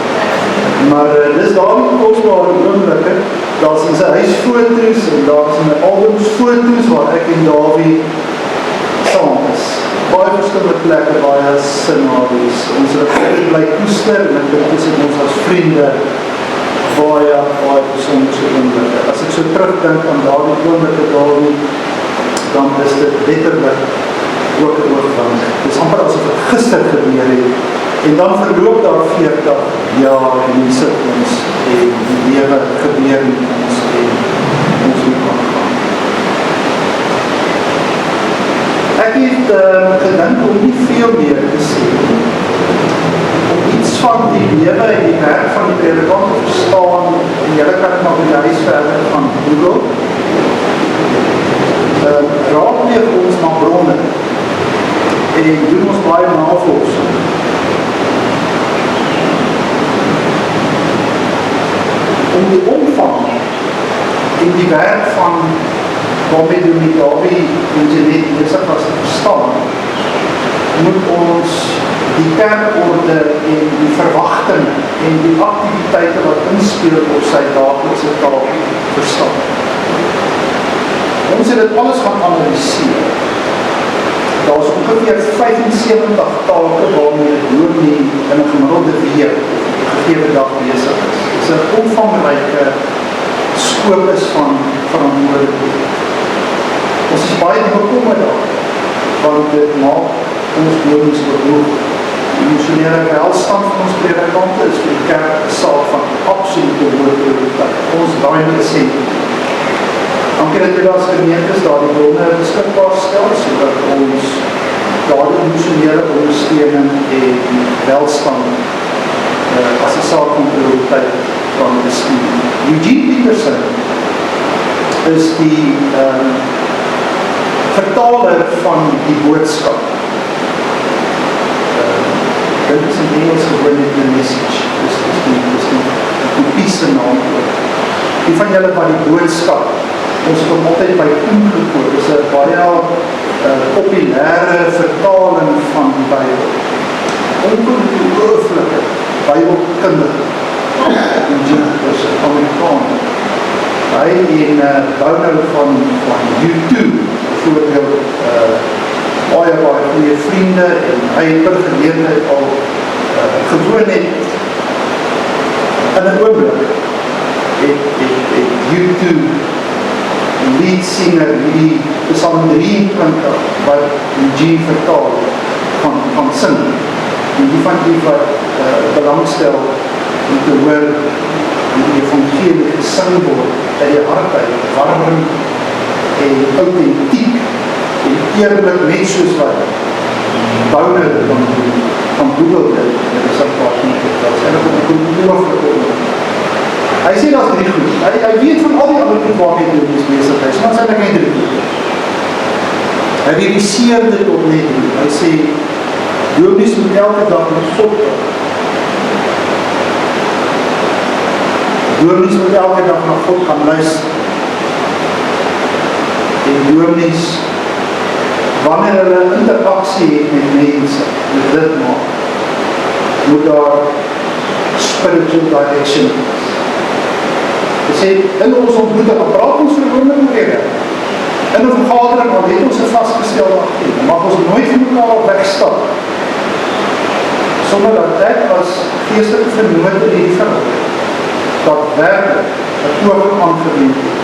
Maar dis daar die kosbare oomblikke. Daar's in sy huisfoto's en daar's in my albumsfoto's waar ek en Dawie saam is. Baie verskillende plekke, baie scenario's. Ons het bly koester en ek dink ons het ons as vriende baie besonderse oomblikke. As ek so terugdink aan daardie oomblikke daarin, dan is dit letterlik ook 'n oogwink. Dit is amper asof dit gister gebeur het. En dan verloop daar 40 jaar en hier sit ons en die lewe gebeur met ons en ons moet aangaan. Ek het gedink om nie veel meer te sê, om iets van die lewe en die werk van die predikant te verstaan, en julle kan maar by die huis verder van Google. Raadpleeg ons na bronne en doen ons baie navorsing. Om die omvang en die werk van waarmee die Dawie en Jeanette besig was te verstaan, moet ons die kernorde en die verwagting en die aktiwiteite wat inspeel op sy daaglikse taak verstaan. Ons het dit alles gaan analiseer. Daar is ongeveer 75 take waarmee die dominee in 'n gemiddelde week gegewe dag besig is. Dit is 'n omvangryke skopus van verantwoordelikheid. Ons is baie bekommerd daar, want dit maak ons dominees behoog. Die emosionele welstand van ons predikante is vir die kerk 'n saak van absolute prioriteit. Ons daai gesien. Dan kan dit as gemeentes daardie bronne beskikbaar stel, sodat ons daardie emosionele ondersteuning en welstand as 'n saak van prioriteit kan bestuur. Eugene Peterson is die vertaler van die boodskap. Dit is in Engels gewoon net die message. Dis die kopiese naam. Die van julle wat die boodskap, ons het hom altyd by Koen gekoop. Dis 'n baie populêre vertaling van die Bybel. Ongelooflike Bybelkundige. Die is Amerikaan. Hy en Bono van U2, bijvoorbeeld, baie goeie vriende, en hy het per geleentheid al gewoon het in 'n oomblik het U2 lead singer die Psalm 23 wat Eugene vertaal van sing. En die van die wat belangstel om te hoor hoe die evangelie gesing word uit die hart uit, warm en authentiek en eerlik, net soos wat Boune van Google dit is 'n paar keer, dat is eintlik op die ongelooflike. Hy sê dat is 3 goed. Hy weet van al die ander goed waarmee hy besig is, maar sy het net 3 goed. Hy realiseer dit op net 3. Hy sê, dominees moet elke dag met God praat. Dominees moet elke dag na God gaan luister. En dominees, wanneer hulle interaksie het met mense, met lidmaat, moet daar spiritual direction is. Hy sê, in ons ontmoeting, praat ons verwoorde oorhede. In 'n vergadering, dan het ons 'n vasgestelde aktief. Mag ons nooit van mekaar op wegstap. Sonder dat ek as geestelike vernoot in die verhouding, dat werkelijk 'n oog aangewend het,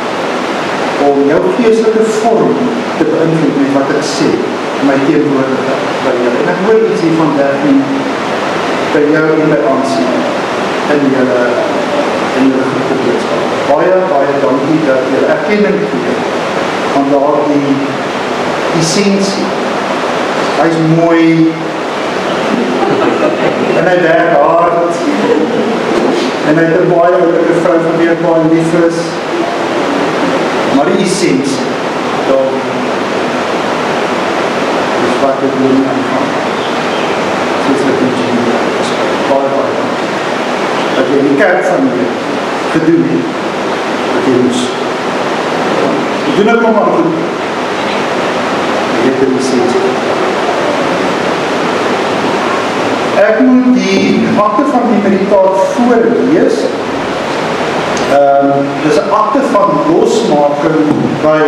om jou geestelike vorm te beïnvloed met wat ek sê, my teenwoordigheid by julle. En ek hoor iets hiervan Daphne by jou en by aansien in julle groepe boodskap. Baie dankie dat julle erkenning gee van daardie essensie. Hy is mooi en hy werk hard en hy het 'n baie oulike vrou van wie ek baie lief is. Maar die essensie, dan is wat ek doen aangaan. Soos ek in Geneva is, baie. Dat jy die kerk van my gedoen het, dat jy moes. Ek doen ek maar goed. Ek het die essensie. Ek moet die akte van die meditaat voorlees. Dit is 'n akte van losmaking by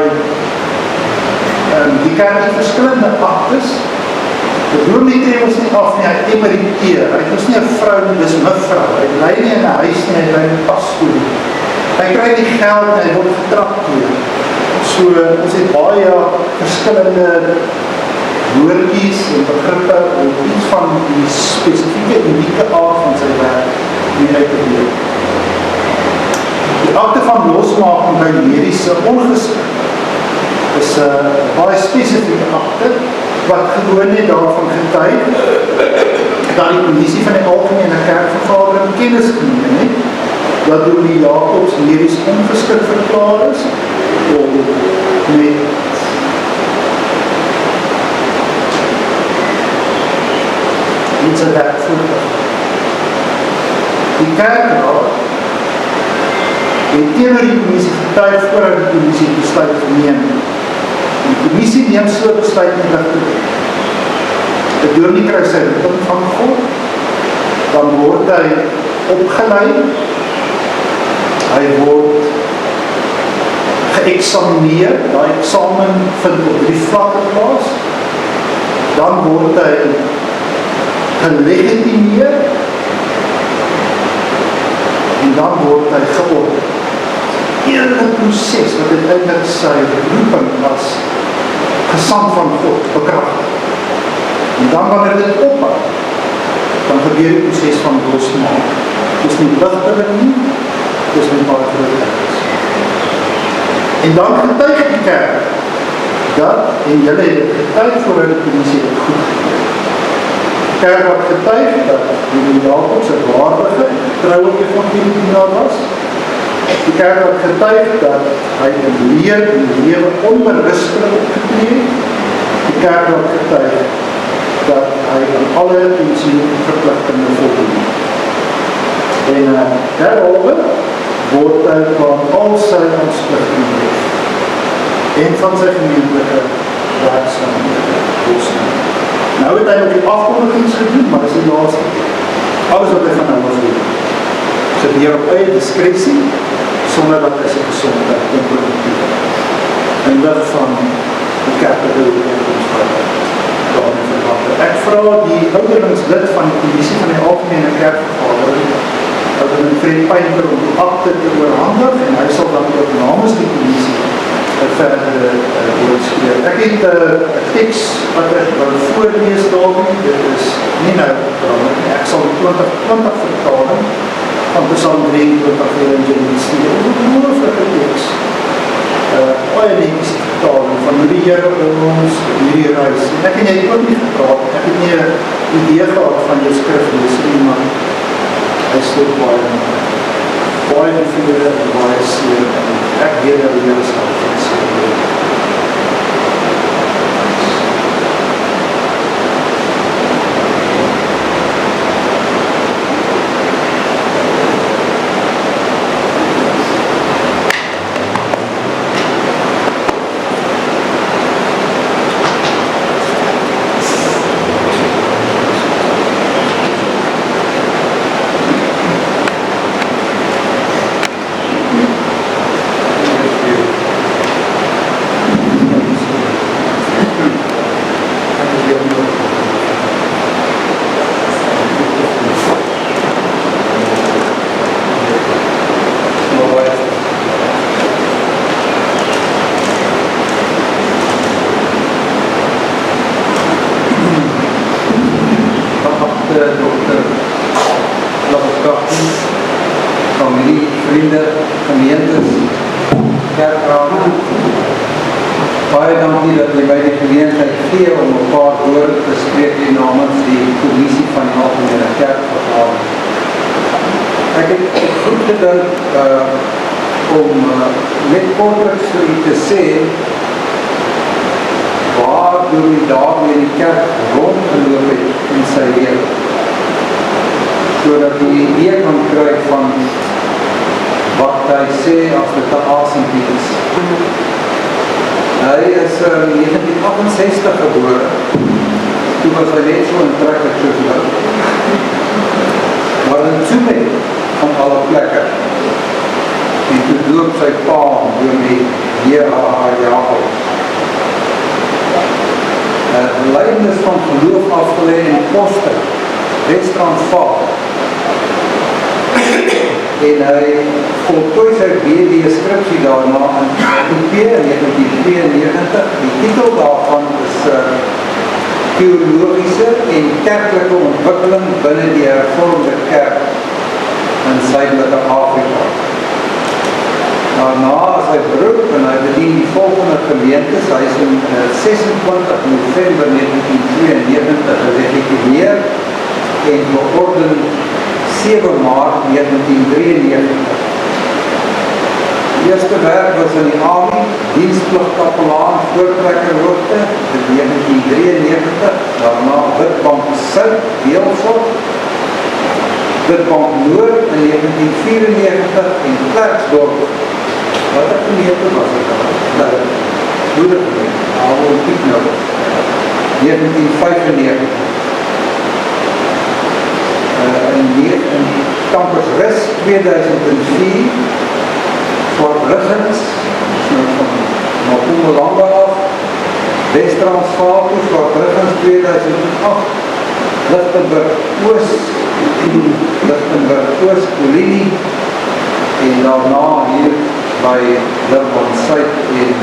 die kerk het verskillende aktes Die dominee tree ons nie af nie, hy emeriteer, hy is nie 'n vrou nie, dis mevrou, hy bly nie in 'n huis nie, hy bly in 'n pastoor nie. Hy kry nie geld nie, hy word getrakteer. So, ons het baie verskillende woordjies en begrippe om iets van die spesifieke unieke aard van sy werk nie uit te leer. Die akte van losmaking by mediese ongeskikte is 'n baie spesifieke akte wat gewoon net daarvan getuig dat die kommissie van die algemene kerkvergadering kennis geneem het dat Dominee Jacobs medies ongeskik verklaar is om met iets aan werk voort te gaan. Die kerkraad het teenoor die kommissie getuig voordat die kommissie besluit geneem. Die kommissie neem so besluit nie lig toe. Die dominee kry sy roeping van God, dan word hy opgelei, hy word geëxamineer, daai eksamen vind op 3 vlakke plaas, dan word hy gelegitimeer en dan word hy geord. Hele proses wat uiteindelik sy roeping as gesand van God bekragtig. En dan wanneer dit ophou, dan gebeur die proses van losmaak. Dis nie ligtelik nie, dis nie baie groot is. En dan getuig die kerk dat, en julle het getuig voordat die kommissie het goedgekeur. Die kerk wat getuig dat die Jacobs 'n waardige en getroue evangelie was. Die kerk wat getuig dat hy in leer en lewe onberustig opgetree het. Die kerk wat getuig dat hy aan alle pensioen verpligtinge voldoen. En derhalwe word hy van al sy aanspreeklikheid en van sy gemeentelike werksaamhede losmaak. Nou het hy ook die afkondigings gedoen, maar dis die laaste. Alles wat hy van nou was doen. Gebeur op eie diskresie, sonder dat hy sy gesondheid onproduktief in lig van die kerklike ooreenkomstigheid. Ek vra die ouderlingslid van die kommissie van die algemene kerkvergadering, ouderling Fred Pynter, om die akte te oorhandig en hy sal dan ook namens die kommissie verdere woordspreek. Ek het 'n teks wat ek wil voorlees daarmee, dit is nie nou, ek sal die 2020 vertaling van Psalm 23 vir Evangelie stuur. Dit is 'n ongelooflike teks. Baie netjies vertaling van hoe die Here ons hierdie reis. Ek en jy het ook nie gepraat, ek het nie 'n idee gehad van jou skriflees nie, maar hy stoot baie vrede en baie seer en ek weet dat die Here sal van seer. gelykenis van geloof afgelê in Koster, Wes-Transvaal. En hy voltooi sy BD skripsie daarna in 1992. Die titel daarvan is Theologiese en kerklike ontwikkeling binne die hervormde kerk in Suidelike Afrika. Daarna is hy beroep en hy bedien die volgende gemeentes. Hy is in 26 November 1992 gelegitimeer en beorden 7 Maart 1993. Die eerste werk was in die Army, dienstpligkapelaan, voortrekkerhoogte in 1993, daarna Witbank Suid, Beelsel, Witbank Noord in 1994 en Klerksdorp. Wat ek gemeente was het al? Goede gemeente, Alhoor Piek nou, 1995. In Campus Rus 2004, Swart Riggens, van Mpumalanga af, Wes-Transvaal, Swart Riggens 2008, Lichtenburg Oos, Kolini, en daarna hier by Durban Suid en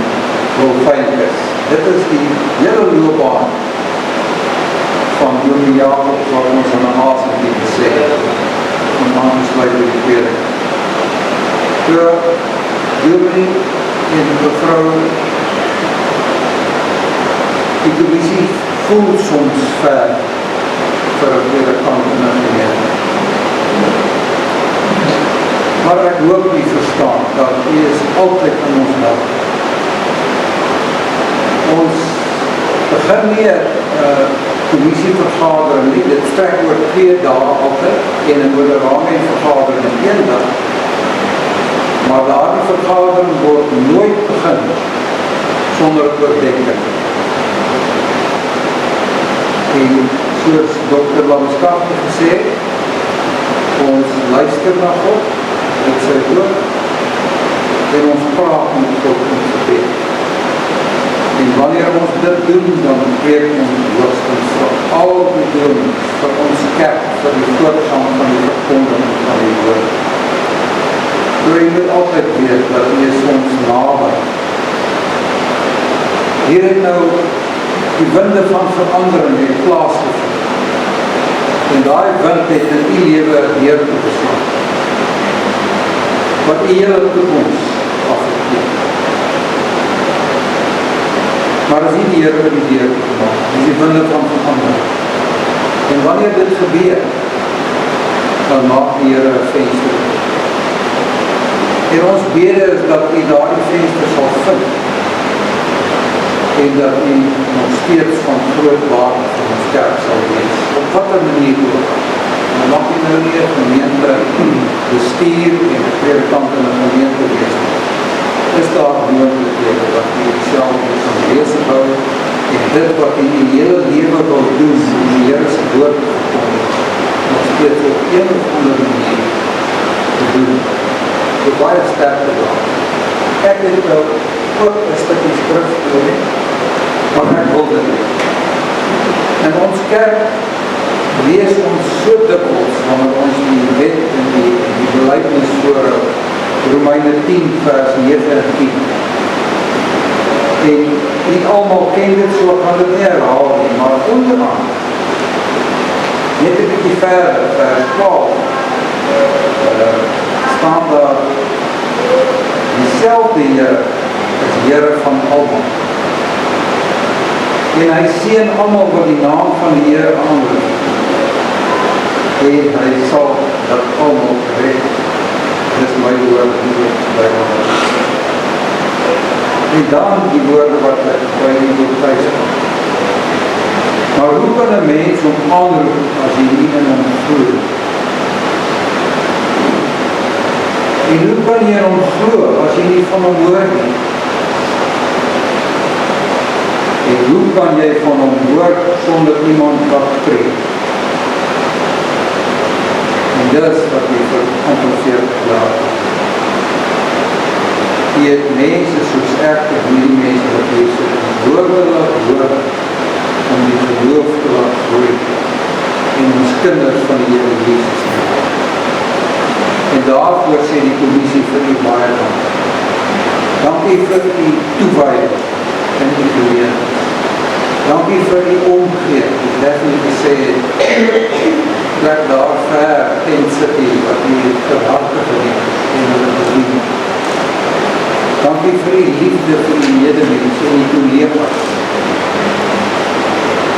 Wolfynkus. Dit is die hele loopbaan van Dominee Jakob, wat ons in 'n asem gesê het, om aangesluit by die tweede. So, Dominee en mevrou, die commissie voel soms ver vir 'n tweede kant in 'n gemeente. Maar ek hoop u verstaan dat u is altyd in ons help. Ons begin nie commissievergadering nie, dit strek oor 2 dae altyd en 'n moderatievergadering in 1 dag. Maar daardie vergadering word nooit begin sonder oordenking. En soos Dr. Lamskap gesê, ons luister na God, dit sy woord, en ons praat met God in gebed. En wanneer ons dit doen, dan breek ons hoogstens vir al die dominee, vir ons kerk, vir die voortgang van die verkondiging van die woord. So jy moet altyd weet dat jy soms naby. Hier het nou die winde van verandering het plaasgevind. En daai wind het in die lewe deur toegeslaan. Wat die hele toekoms afgekeer. Maar as nie die Here die deur toegemaak, is die winde van verandering. En wanneer dit gebeur, dan maak die Here 'n venster. En ons bede is dat u daardie venster sal vind. En dat u nog steeds van groot waarde van ons kerk sal wees. Op watter manier ook. Dan mag u nou nie 'n gemeente bestuur en 'n predikant in 'n gemeente wees. Is daar moontlikhede dat u self kan bezighou en dit wat u in die hele lewe wil doen, in die Here se woord gekom, nog steeds op een of ander manier te doen. So baie sterkte daar. Ek het nou ook 'n stukkie skrif gedoen, maar ek wil dit nie. En ons kerk lees ons so dikwels, wanneer ons die wet en die belydenis voorhou, Romeine 10 vers 9 en 10. En nie almal ken dit, so kan dit nie herhaal nie, maar onderaan, net 'n bietjie verder, vers 12, staan daar, dieselfde Here is Here van almal. En hy seën almal wat die naam van die Here aanroep. En hy sal dat almal red. Dis my woord by ons. En dan die woorde wat ek by die woordhuis het. Maar hoe kan 'n mens hom aanroep as hy nie in hom glo? En hoe kan jy hom glo as jy nie van hom hoor nie? En hoe kan jy van hom hoor sonder iemand wat preek? En dis wat jy verantwoord klaar. Jy het mense soos ek, en die mense wat jy so hoor om die geloof van die Here Jesus. En daarvoor sê die kommissie vir u baie dankie. Dankie vir u toewyding in die gemeente. Dankie vir die omgee, die Daphne gesê het, plek daar ver, Tent City, wat die geharte geneem en hulle bedien. Dankie vir die liefde vir die medemens en die toeleerders.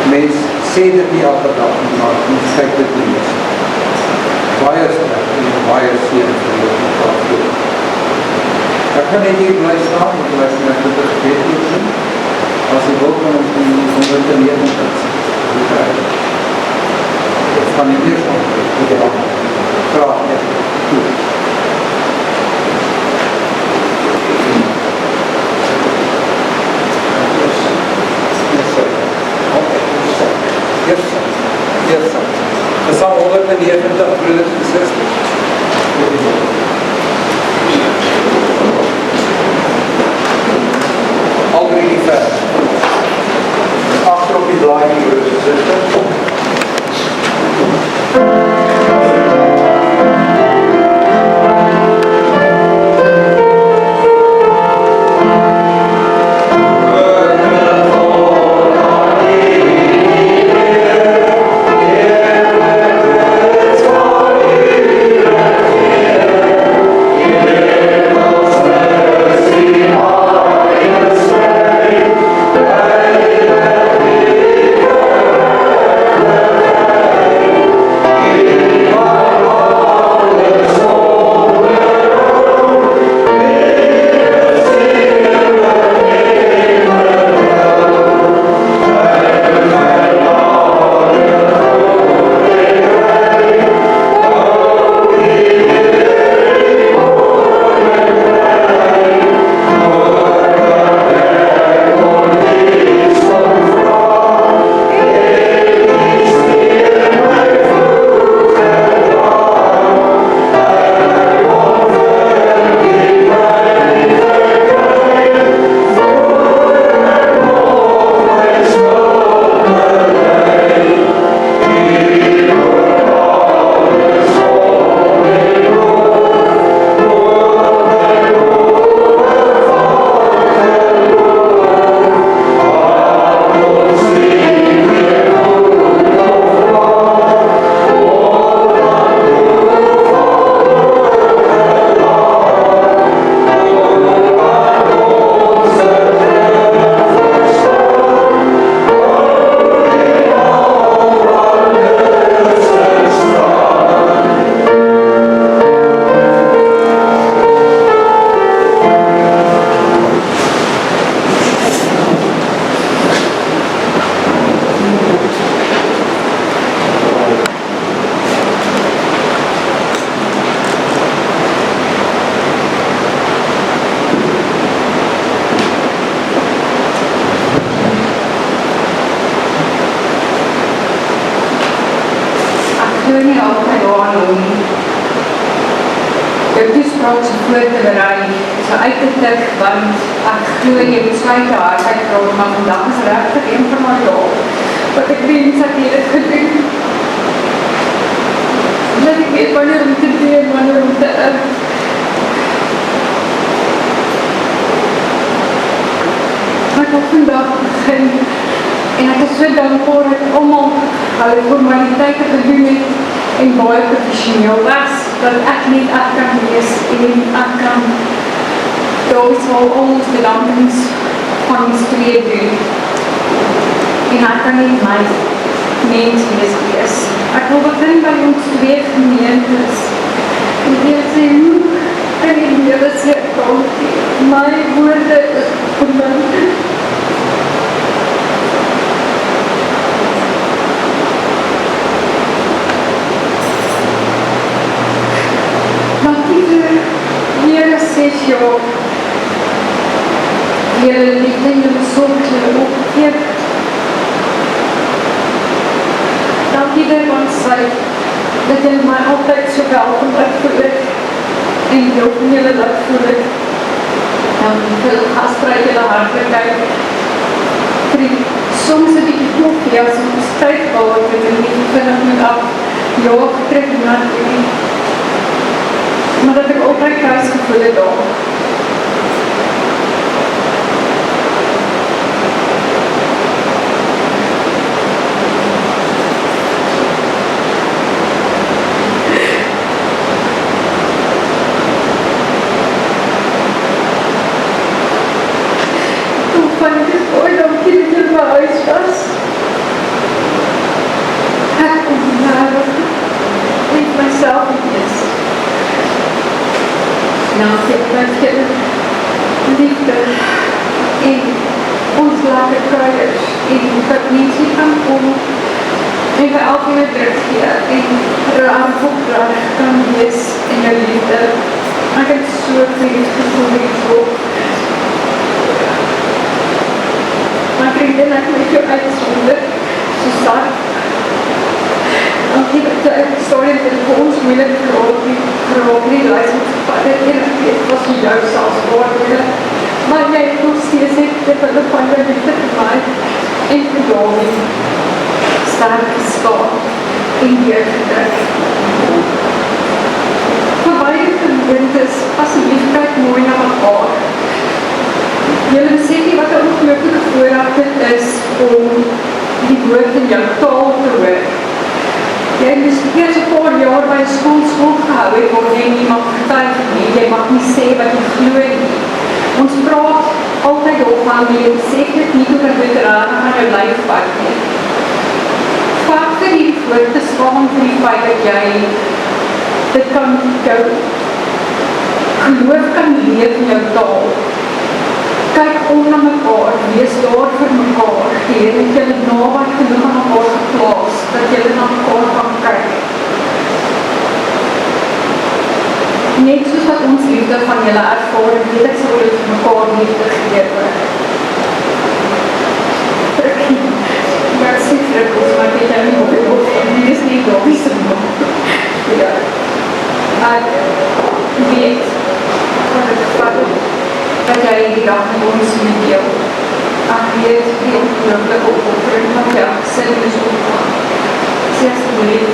Mens sê dit nie elke dag nie, maar mens kyk dit nie eens. Baie sterk en baie seën vir die daarvoor. Ek kan net hier bly staan, want ek net dit gebed doen. As jy wil kan ons die 139 dit van die eerste met die hand. Graag net. Goed. Yes, Gesang 190, broeders en susters. Al drie vers. Agter op die blaadjie, broeders en susters. glo nie altyd daaraan om jou toespraak so voor te berei, so uit te tik, want ek glo jy moet sluit jou hart uitpraat, maar vandag is regtig een van my dae, wat ek wens ek het dit gedoen. Dat ek weet wanneer om te doen, wanneer om te ek het vandag begin, en ek is so dankbaar dat almal hulle formaliteite gedoen het en baie professioneel was, dat ek net ek kan wees en ek kan daar sal ons bedankings van ons twee doen. En ek kan nie my mens wees. Ek wil begin by ons twee gemeentes. En hier sê, hoe kan die lewe sê, my woorde is verbind. Here 6 jaar, Here liefde en julle sorg julle opgeef. Dankie vir ons sy, dat julle my altyd so welkom laat voel het en jou van julle laat voel het. Dankie vir die gastvryheid julle hartlikheid. Vir die soms 'n bietjie koffie as ons tyd gehad het en nie vinnig moet af jaar getrek na die, maar dat ek altyd thuis gevoel het daar. Liefde en ons later kruiders en dat mense kan kom en vir elkeen 'n druk gee en vir 'n aanvoegdrag kan wees in jou liefde. Ek het so veel gevoel hiervoor. Maar vriendin, ek moet jou uitsonder, so sterk. Die story het vir ons moeilik geraak nie, luister ons gevat het en ek weet was vir jou selfs woorde, maar jy het nog steeds net dit hulle van jou liefde gemaak en vir daarin sterk gestaan en deurgedruk. Vir beide gemeentes assebliefheid mooi na mekaar. Julle besef nie wat 'n ongelooflike voorreg dit is om die woord in jou taal te hoor. Jy moes eers 'n paar jaar by 'n skool gehou het waar jy nie mag getuig nie, jy mag nie sê wat jy glo nie. Ons praat altyd daarvan, maar jy besef dit nie hoe 'n veteraan aan jou lyf vat nie. Vat vir die woord te staan vir die feit dat jy dit kan jou geloof kan leef in jou taal. Kyk om na mekaar, wees daar vir mekaar, die Here het julle naby genoeg aan mekaar geplaas, dat julle na mekaar kan kyk. Net soos wat ons liefde van julle ervaar, weet ek sal julle vir mekaar liefde gee word. Ja, ek sê vrikkels, maar ek weet jy nie op die hoofd, en die is nie logisch om nog. Ja. Ek weet, wat ek gevat het, dat jy die dag met ons moet deel. Ek weet die ongelooflike opoffering wat jou gesin is opgaan. Sê asseblief,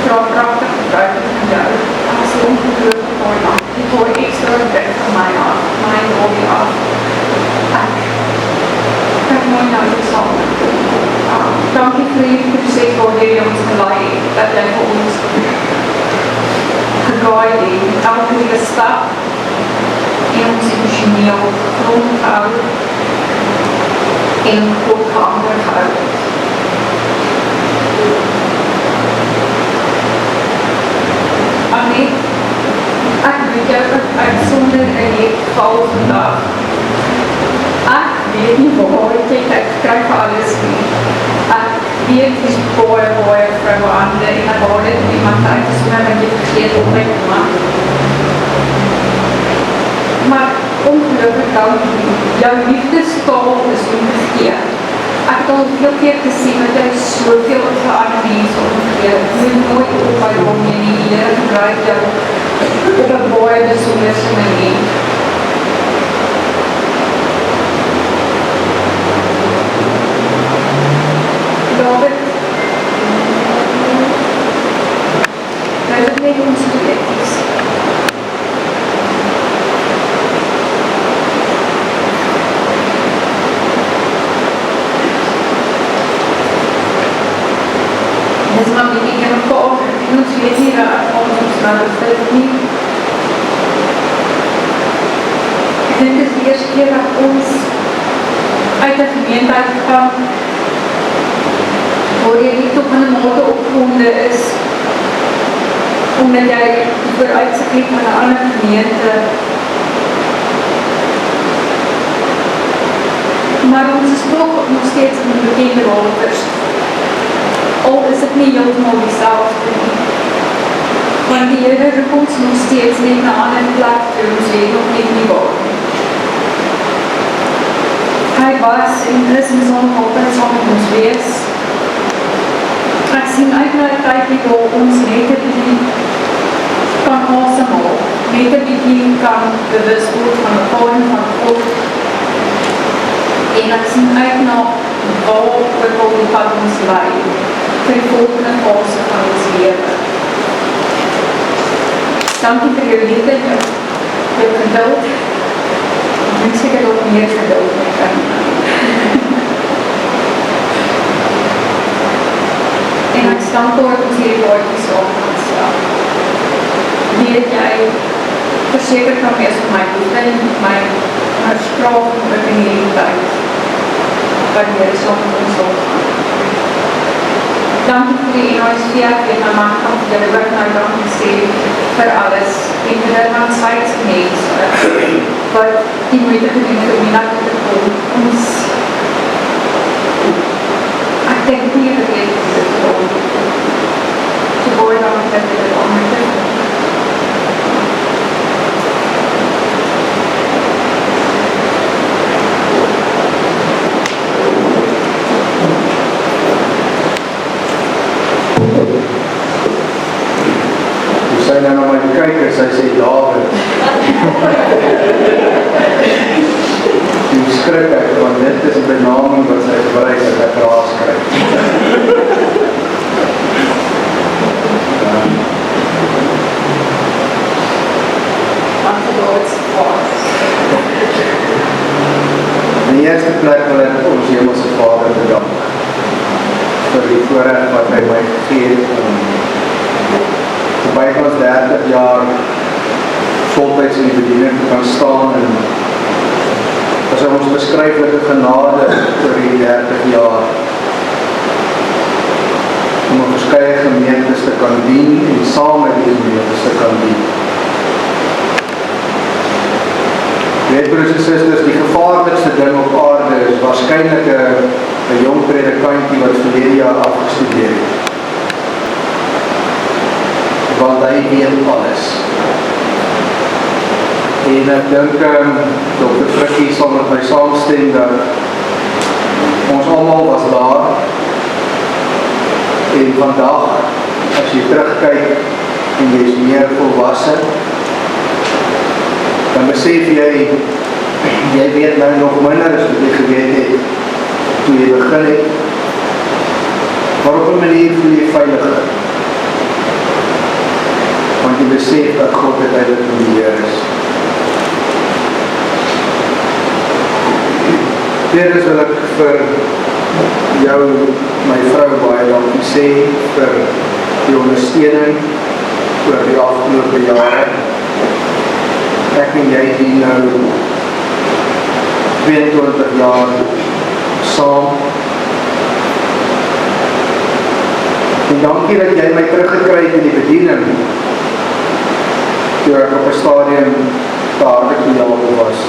vraag kragtig gebruik van jou. Ek sê ongelooflik mooi af. Die gooi extra druk van my af, my hobby af. Ek mooi nou die saam. Dankie vir die proces waar jy ons gelaai het, dat jy vir ons gedraai het, elke nieuwe stap, en ons emotioneel grond gehou en God geander gehou. Annette, ek weet jou uitsonder in die geval vandag. Ek weet nie waar jy tyd kry vir alles nie. Ek weet die baie vrouwe ander en ek waar dit in iemand uitgesonder wat jy vergeet op my gemaakt. Maar ongelukkig dankie, jou liefdestaal is om te gee. Ek het al veel keer gesien dat jy soveel vir ander mense omgee. Jy moet nooit op by hom nie, die Here gebruik jou op 'n baie besonderse manier. David, dit is net ons projekties. Dis maar bietjie in mekaar, en ons weet nie raak ons nou dit nie. Dit is die eerste keer dat ons uit die gemeente uitgegaan, waar jy nie tot in 'n mate opgewonde is, omdat jy vooruitsig het van 'n ander gemeente. Maar ons is toch nog steeds in die bekende waters. Al is het nie heeltemal dieselfde nie. Want die Here roep ons nog steeds net na 'n ander plek toe, ons weet nog net nie waar nie. Hy was en is en sal nog altyd saam met ons wees. Ek sien uit na die tydjie waar ons net 'n bietjie kan asemhaal, net 'n bietjie kan bewus word van mekaar en van God. En ek sien uit na waar ook al die pad ons lei vir die volgende fase van ons lewe. dankie vir jou liefde en jou geduld. Ek seker nog meer geduld met kan. En ek staan voor ons hierdie woordjies op ons weet jy verseker kan wees vir my liefde, my straf ook in hierdie tyd wat hier is om ons opgaan. Dankie vir die NOSV, ek weet my man kan vir julle ook nou dankie sê vir alles en vir die landsijdse mense wat die moeite gedoen het om hier te kom. Ons ek dink nie vergeet dit om te boord aan het dit om te doen. Sy nou na my kyk en sy sê David. Die skrik ek, want dit is die benaming wat sy gebruik as ek raas kry. In die eerste plek wil ek ons Hemelse Vader bedank vir die voorrecht wat hy my gegee het om byna ons 30 jaar voltyds in die bediening te kan staan en as hy ons beskryflike genade oor die 30 jaar om in verskeie gemeentes te kan dien en saam met die gemeentes te kan dien. Weet broers en susters, die gevaarlikste ding op aarde is waarskynlik 'n jong predikantjie wat verlede jaar afgestudeer het. Want hy weet alles. En ek dink Dr. Frikkie sal met my saamstem dat ons almal was daar en vandag as jy terugkyk en jy is meer volwasse dan besef jy weet nou nog minder as wat jy geweet het toe jy begin het, maar op 'n manier voel jy veiliger. Want jy besef dat God uiteindelik in die Heer is. Tweedens wil ek vir jou, my vrou, baie dankie sê vir die ondersteuning oor die afgelope jare. Ek en jy dien nou 22 jaar saam. En dankie dat jy my teruggekry het in die bediening toe ek op 'n stadium taardig was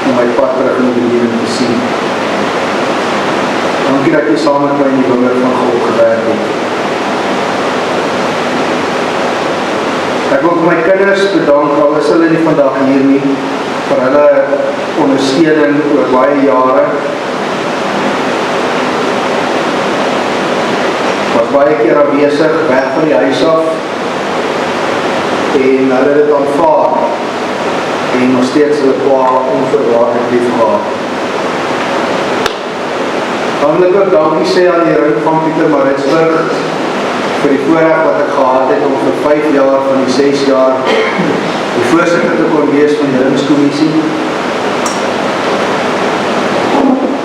om my pad terug in die bediening te sien. Dankie dat jy saam met my in die wingerd van God gewerk het. Ek wil vir my kinders bedank, al is hulle nie vandag hier nie, vir hulle ondersteuning oor baie jare. Was baie keer aanwesig, weg van die huis af, en hulle het dit aanvaar en nog steeds hulle pa onverwaarlik lief gehad. Dan wil ek ook dankie sê aan die Ring van Pietermaritzburg vir die voorreg wat ek gehad het om vir 5 jaar van die 6 jaar die voorsitter te kon wees van die Ringskommissie.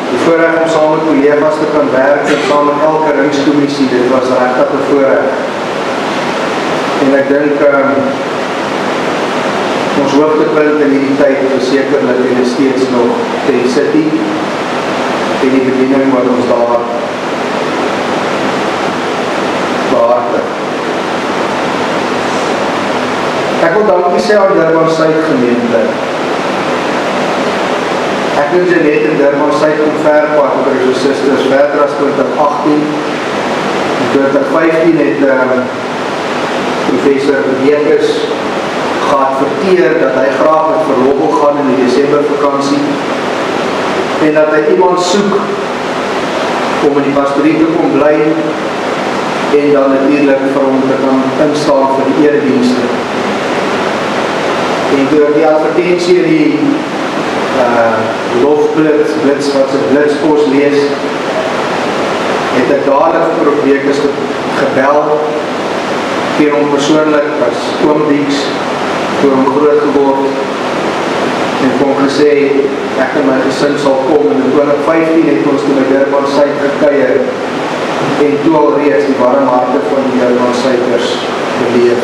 Die voorreg om saam met kollegas te kan werk en saam met elke Ringskommissie, dit was regtig 'n voorreg. En ek dink ons hoogtepunt in die tyd versekerlik en is steeds nog Ten City en die bediening wat ons daar behartig. Ek wil dankie sê aan Durban Suid gemeente. Ek en Jeanette in Durban Suid kom verpad oor die susters verder as 2018. In 2015 het professor Bekes geadverteer dat hy graag met verlof wil gaan in die Desembervakansie en dat hy iemand soek om in die pastorie te kom bly en dan natuurlik vir hom te kan instaan vir die eredienste. En door die advertensie in die lofblits wat sy blitspos lees, het ek dadelik vir Bekes gebel ken hom persoonlik as oom Dieks, toe hom groot geword, en kon gesê, ek en my gesin sal kom, en in 2015 het ons toe by Durban Suid gekuier, en toe al reeds die warm harte van die Durban Suiders beleef.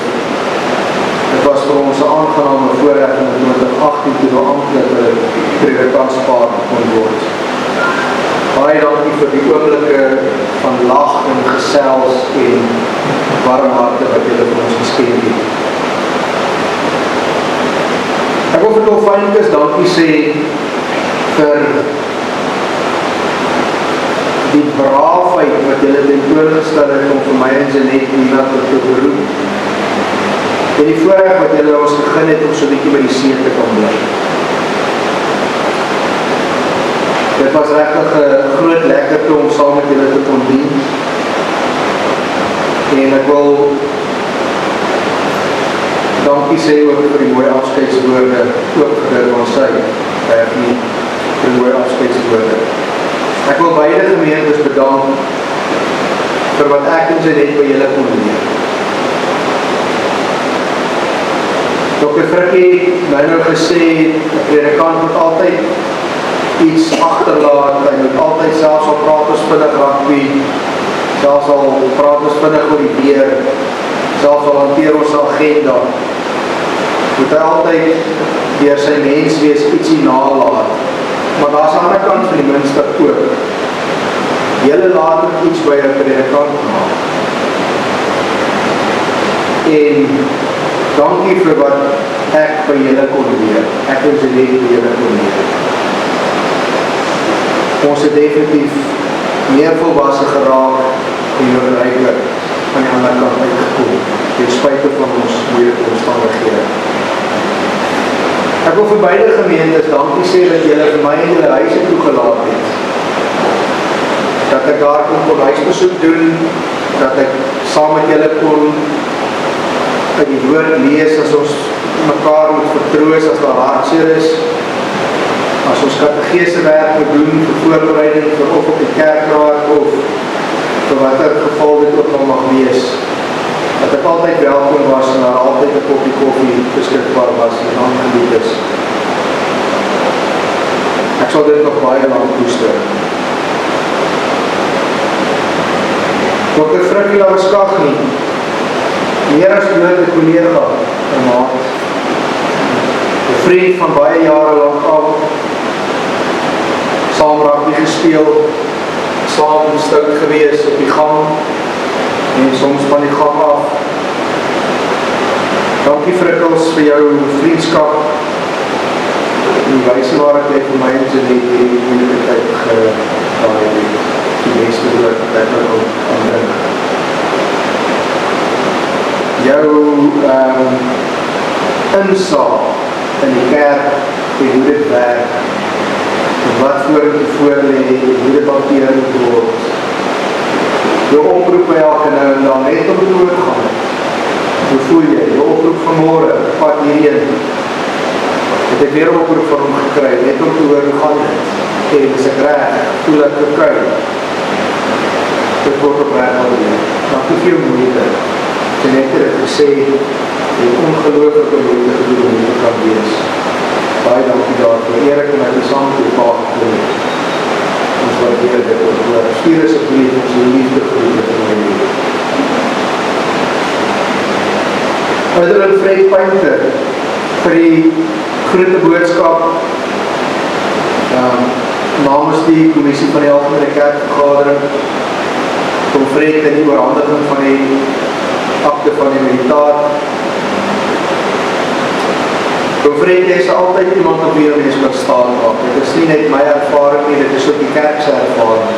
Dit was vir ons 'n aangename voorreg in 2018 toe we amptelik 'n predikanspaar kon word. Baie dankie vir die oomblikke van lag en gesels en warm harte wat julle vir ons geskenk het. Ek wil vir Dolfynkus dankie sê vir die braafheid wat julle tentoongestel het om vir my en Jeanette Nina te beroep. En die voorreg wat julle ons gegee het om so 'n bietjie by die see te kan bly. Dit was regtig 'n groot lekkerte om saam met julle te kon dien. En ek wil dankie sê ook vir die mooi afskeidswoorde, ook vir ons sy, vir die mooi afskeidswoorde. Ek wil beide gemeentes bedank vir wat ek en Jeanette by julle kon leer. Dr. Frikkie nou gesê, 'n predikant moet altyd iets agterlaat, hy moet altyd, selfs al praat ons vinnig rugby, selfs al praat ons vinnig oor die weer, selfs al hanteer ons agenda, moet hy altyd deur sy menswees ietsie nalaat. Maar daar is aan die ander kant van die muntstuk ook. Julle laat ook iets by 'n predikant maak. En dankie vir wat ek by julle kon leer. Ek en Jeanette by julle kon leer. Ons het definitief meer volwasse geraak en ryker van die ander kant uitgekom, ten spyte van ons moeilike omstandighede. Ek wil vir beide gemeentes dankie sê dat julle vir my en julle huise toegelaat het. Dat ek daar kon huisbesoek doen, dat ek saam met julle kon uit die woord lees, as ons mekaar moet vertroos, as daar hartseer is, as ons kategese werk moet doen, vir voorbereiding, vir of op die kerkraad, of vir wat geval dit ook al mag wees, dat ek altyd welkom was, en daar altyd 'n koppie koffie beskikbaar was, en aangebied is. Ek sal dit nog baie lang koester. Dr. Frikkie Lawaskagni, meer as nooit 'n kollega, 'n maat, 'n vriend van baie jare lank al, saam rugby gespeel, saam stout gewees op die gang, en soms van die gang af. Dankie Frikkels vir jou vriendskap, en die wyse waar ek vir my en Jeanette die moeilike tyd gedaai het, die beste woord wat ek wil aandink. Jou insaag in die kerk, en hoe dit werk, en wat voor lê, en hoe dit hanteer moet word. Jou oproep by elke nou en dan, net om het oorgaan. Hoe voel jy? Jou oproep vanmorgen, pad hierheen. Het ek weer oproep van hom gekry, net om te hoor hoe gaan dit. En is ek reg, voel ek gekry. Dit word op reg al weer. Maar te veel moeite. Jeanette het gesê, die ongelooflike moeite gedoen om te kan wees. Baie dankie daarvoor. Erik en ek is saam met die paard gedoen. Ons waardeer dit ook. Stuur asseblief ons liefde groete vir my leven. Ouderling Fred Painter vir die groete boodskap namens die Kommissie van die Algemene Kerkvergadering kom Fred in die oorhandiging van die akte van die militaat. Kom Fred, jy is altyd iemand op wie mens kan staan maak. Dit is nie net my ervaring nie, dit is ook die kerkse ervaring.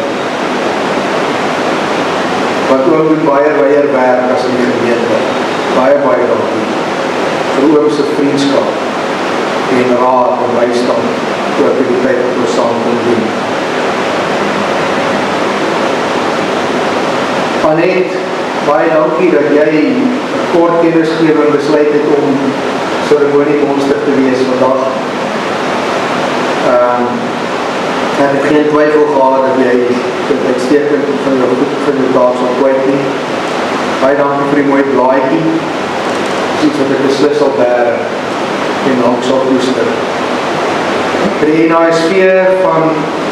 Want oom doen baie werk as in die gemeente. Baie dankie vir oomse vriendskap en raad en bystand ook in die tyd wat ons saam kon doen. Annette, baie dankie dat jy 'n kort kennisgewing besluit het om seremoniebonstig te wees vandag. Ek het geen twyfel gehad dat jy dit uitstekend van jou taak sal kwyt nie. Baie dankie vir die mooi blaadjie. Dis iets wat ek beslis sal bære en lank sal koester. Vir die NASV van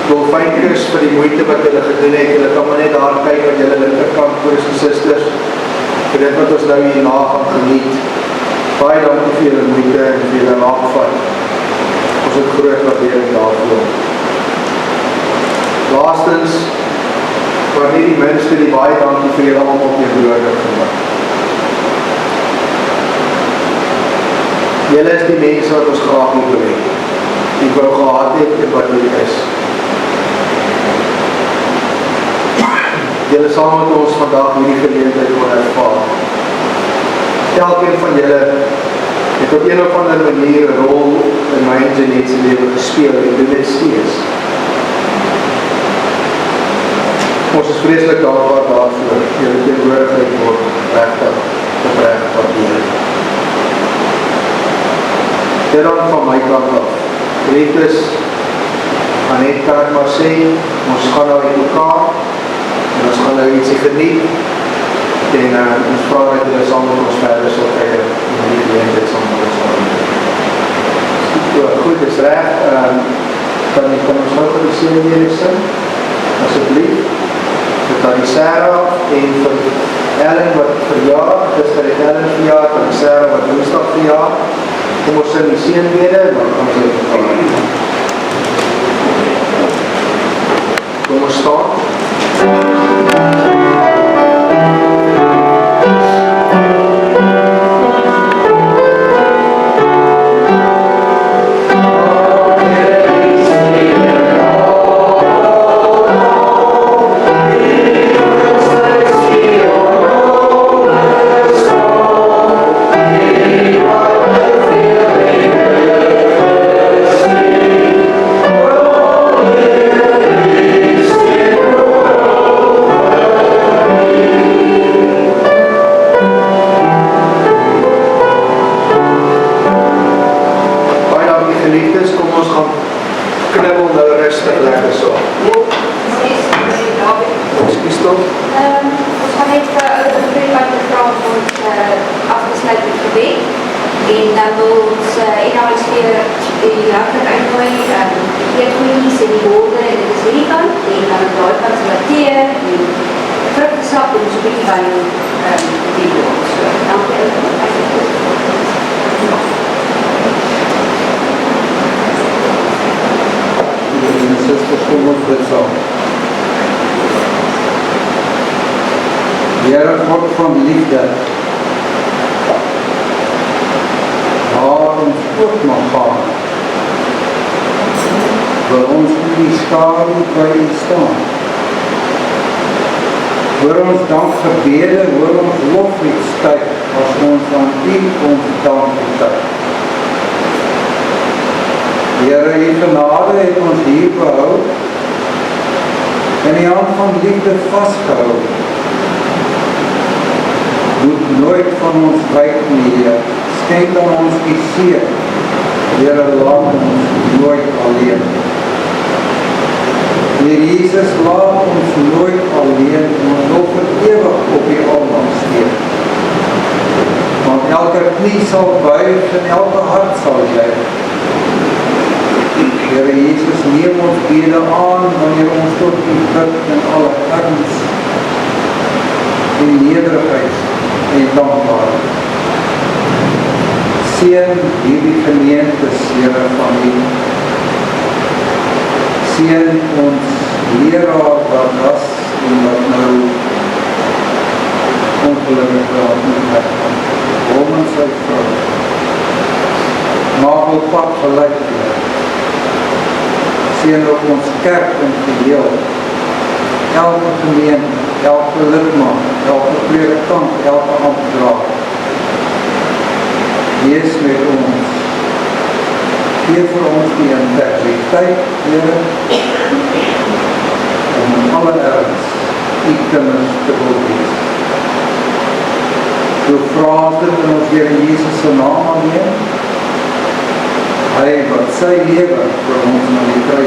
Dolfynkus vir die moeite wat hulle gedoen het. Julle kan maar net daar kyk wat julle linkerkant broers en susters vir dit wat ons nou hierna gaan geniet. Baie dankie vir julle moeite en vir julle raakvat. Ons het groot waardering daarvoor. Laastens, maar nie die minste, die baie dankie vir julle almal teenwoordig vandag. Julle is die mense wat ons graag moet bereik. Die wou gehad het en wat julle is. Julle saam met ons vandag hierdie geleentheid kon ervaar. Elkeen van julle het op een of ander manier 'n rol in my en Jeanette se lewe gespeel en doen dit steeds. Ons is vreeslik dankbaar daarvoor. Julle teenwoordigheid word regtig opreg waardeer. Dit dan van my kant af. Gretus, Annette kan ek maar sê, ons gaan nou uit mekaar en ons gaan nou ietsie geniet en ons vraag dat julle saam met ons verder sal kyk en die geleentheid saam met ons gaan. Goed, is reg. Kan ons nou vir die sewe weer sing? Asseblief. Vir Tannie Sarah en vir Ellen wat verjaar, gister het Ellen verjaar, Tannie Sarah wat woensdag verjaar. Kom ons sing die seënbede en dan gaan ons uit mekaar. Kom ons staan. Here God van liefde, waar ons ook mag gaan, wil ons in die skadu by U staan. Hoor ons dankgebede, hoor ons loflied styg, as ons aan U ons dank betuig. Here, U genade het ons hier behou, in die hand van liefde vastgehou. Moet nooit van ons wyk nie, Heer. Skenk aan ons die seën. Here, laat ons nooit alleen. Heer Jesus, laat ons nooit alleen, ons wil vir ewig op die almaak steen. Want elke knie sal buig en elke hart sal juig. Here Jesus, neem ons bede aan, wanneer ons tot U bid in alle erns en nederigheid en dankbaarheid. Seën hierdie gemeentes, Here, van U. Seën ons leraar wat was en wat nou ongelukkig raak moet weggaan. Hom en sy vrou. Maak ons pad gelyk, Here. Seën op ons kerk in geheel. Elke gemeente, elke lidmaat, elke predikant, elke amptenaar. Wees met ons. Geef vir ons die integriteit, Here, om in alle erns U kinders te wil wees. So vra ons dit in ons Here Jesus se naam alleen. Hy wat sy lewe vir ons na die kruis